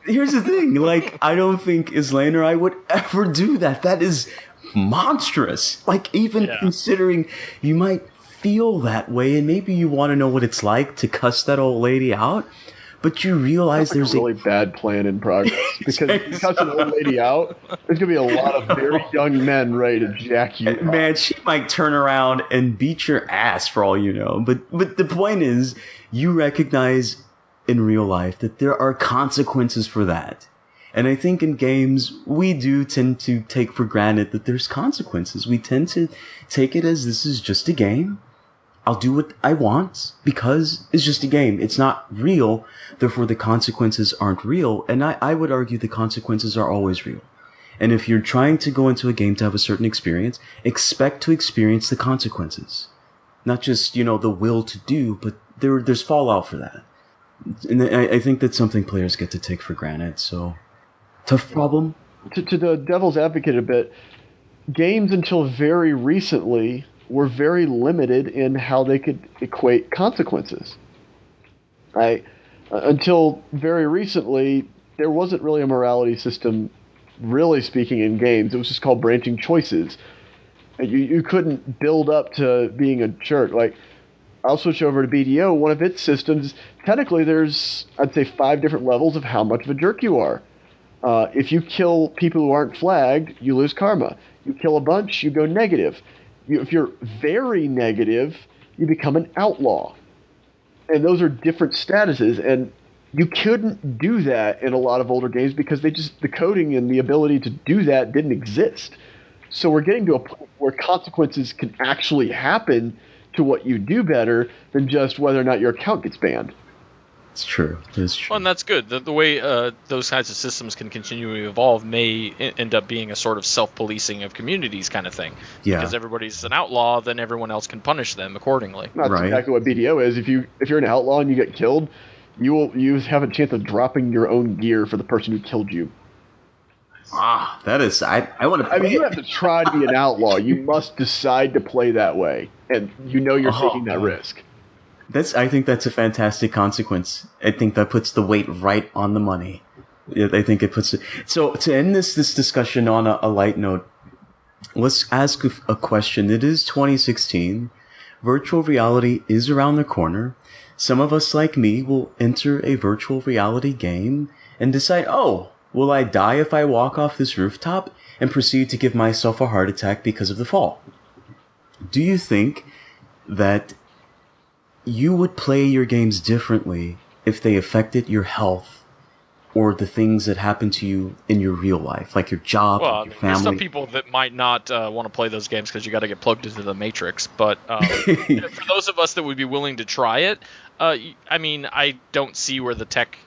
Here's the thing. Like, I don't think Islaine or I would ever do that. That is monstrous. Like, even considering you might feel that way, and maybe you want to know what it's like to cuss that old lady out. But you realize there's a really bad plan in progress, because if you cuss an old lady out, there's going to be a lot of very young men ready to jack you up. Man, she might turn around and beat your ass for all you know. But the point is, you recognize in real life that there are consequences for that. And I think in games, we do tend to take for granted that there's consequences. We tend to take it as this is just a game. I'll do what I want because it's just a game. It's not real. Therefore, the consequences aren't real. And I would argue the consequences are always real. And if you're trying to go into a game to have a certain experience, expect to experience the consequences. Not just, the will to do, but there's fallout for that. And I think that's something players get to take for granted. So, tough problem. To the devil's advocate a bit, games until very recently were very limited in how they could equate consequences. Right? Until very recently, there wasn't really a morality system, really speaking, in games. It was just called branching choices. You couldn't build up to being a jerk. Like, I'll switch over to BDO. One of its systems, technically there's, I'd say, 5 different levels of how much of a jerk you are. If you kill people who aren't flagged, you lose karma. You kill a bunch, you go negative. If you're very negative, you become an outlaw. And those are different statuses. And you couldn't do that in a lot of older games because the coding and the ability to do that didn't exist. So we're getting to a point where consequences can actually happen to what you do better than just whether or not your account gets banned. It's true. It's true. Well, and that's good. The way those kinds of systems can continue to evolve may end up being a sort of self-policing of communities kind of thing. Yeah. Because everybody's an outlaw, then everyone else can punish them accordingly. That's exactly what BDO is. If you're an outlaw and you get killed, you have a chance of dropping your own gear for the person who killed you. Ah, that is... I want to... I mean, you have to try to be an outlaw. You must decide to play that way, and you're taking that risk. I think that's a fantastic consequence. I think that puts the weight right on the money. I think it puts it... So to end this discussion on a light note, let's ask a question. It is 2016. Virtual reality is around the corner. Some of us, like me, will enter a virtual reality game and decide, oh, will I die if I walk off this rooftop, and proceed to give myself a heart attack because of the fall? Do you think that you would play your games differently if they affected your health or the things that happen to you in your real life, like your job, Well, your there's some family. people that might not want to play those games because you got to get plugged into the Matrix. But for those of us that would be willing to try it, I mean, I don't see where the tech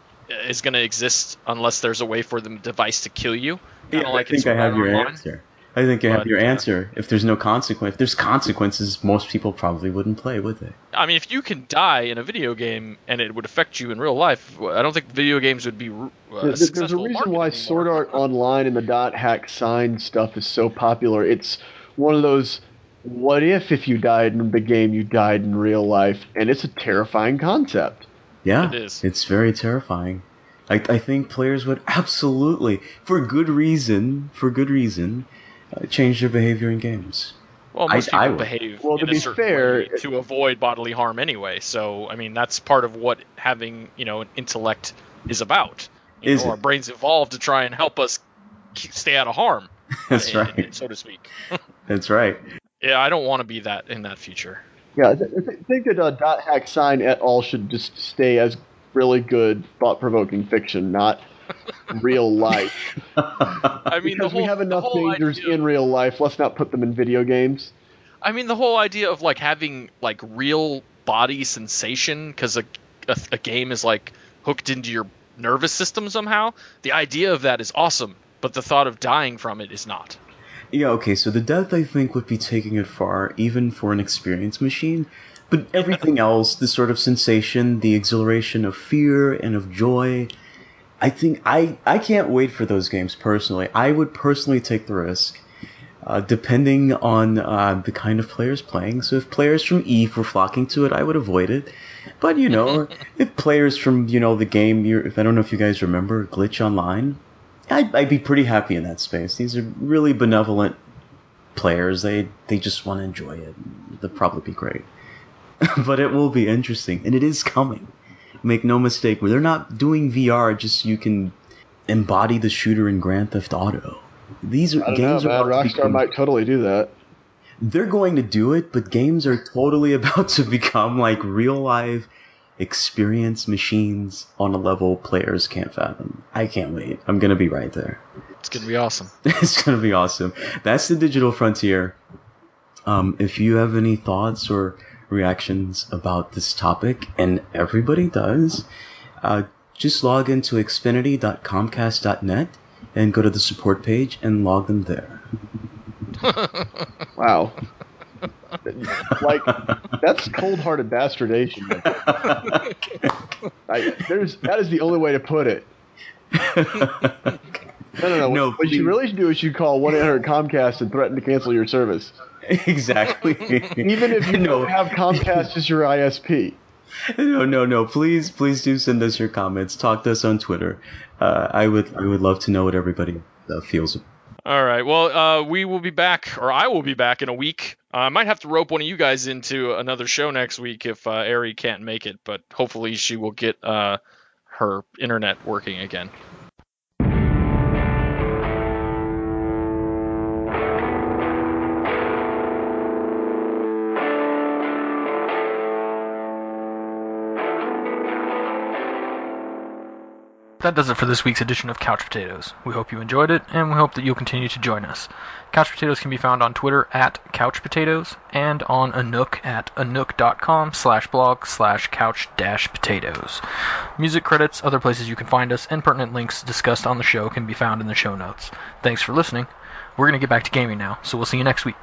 is going to exist unless there's a way for the device to kill you. Yeah, I think I have your answer. I think I have your answer. If there's no consequence, if there's consequences, most people probably wouldn't play, would they? I mean, if you can die in a video game and it would affect you in real life, I don't think video games would be There's a reason why Sword Art Online and the .hack sign stuff is so popular. It's one of those, what if you died in the game, you died in real life? And it's a terrifying concept. Yeah, it is. It's very terrifying. I think players would absolutely, for good reason, change their behavior in games. Well, most people behave to in be a certain fair, way to avoid bodily harm anyway. So, I mean, that's part of what having, an intellect is about. Our brains evolved to try and help us stay out of harm. That's right. So to speak. That's right. Yeah, I don't want to be that in that future. Yeah, I think that .hack sign et al. Should just stay as really good, thought-provoking fiction, not real life. I mean, because we have enough dangers in real life, let's not put them in video games. I mean, the whole idea of having real body sensation because a game is hooked into your nervous system somehow. The idea of that is awesome, but the thought of dying from it is not. Yeah, okay, so the death, I think, would be taking it far, even for an experience machine. But everything else, the sort of sensation, the exhilaration of fear and of joy, I think I can't wait for those games personally. I would personally take the risk, depending on the kind of players playing. So if players from EVE were flocking to it, I would avoid it. But, if players from, the game, if I don't know if you guys remember Glitch Online, I'd be pretty happy in that space. These are really benevolent players. They just want to enjoy it. They'll probably be great. But it will be interesting, and it is coming. Make no mistake, they're not doing VR just so you can embody the shooter in Grand Theft Auto. These are games. Rockstar might totally do that. They're going to do it, but games are totally about to become real life experience machines on a level players can't fathom. I can't wait. I'm gonna be right there. It's gonna be awesome. It's gonna be awesome. That's the digital frontier. If you have any thoughts or reactions about this topic, and everybody does, just log into xfinity.comcast.net and go to the support page and log them there. Wow. That's cold-hearted bastardation. That is the only way to put it. No. What you really should do is you call 1-800-COMCAST and threaten to cancel your service. Exactly. Even if you don't have Comcast as your ISP. No. Please do send us your comments. Talk to us on Twitter. I would love to know what everybody feels. All right. Well, we will be back, or I will be back in a week. I might have to rope one of you guys into another show next week if Ari can't make it, but hopefully she will get her internet working again. That does it for this week's edition of Couch Potatoes. We hope you enjoyed it, and we hope that you'll continue to join us. Couch Potatoes can be found on Twitter at Couch Potatoes, and on Anook at anook.com/blog/couch-potatoes. Music credits, other places you can find us, and pertinent links discussed on the show can be found in the show notes. Thanks for listening. We're going to get back to gaming now, so we'll see you next week.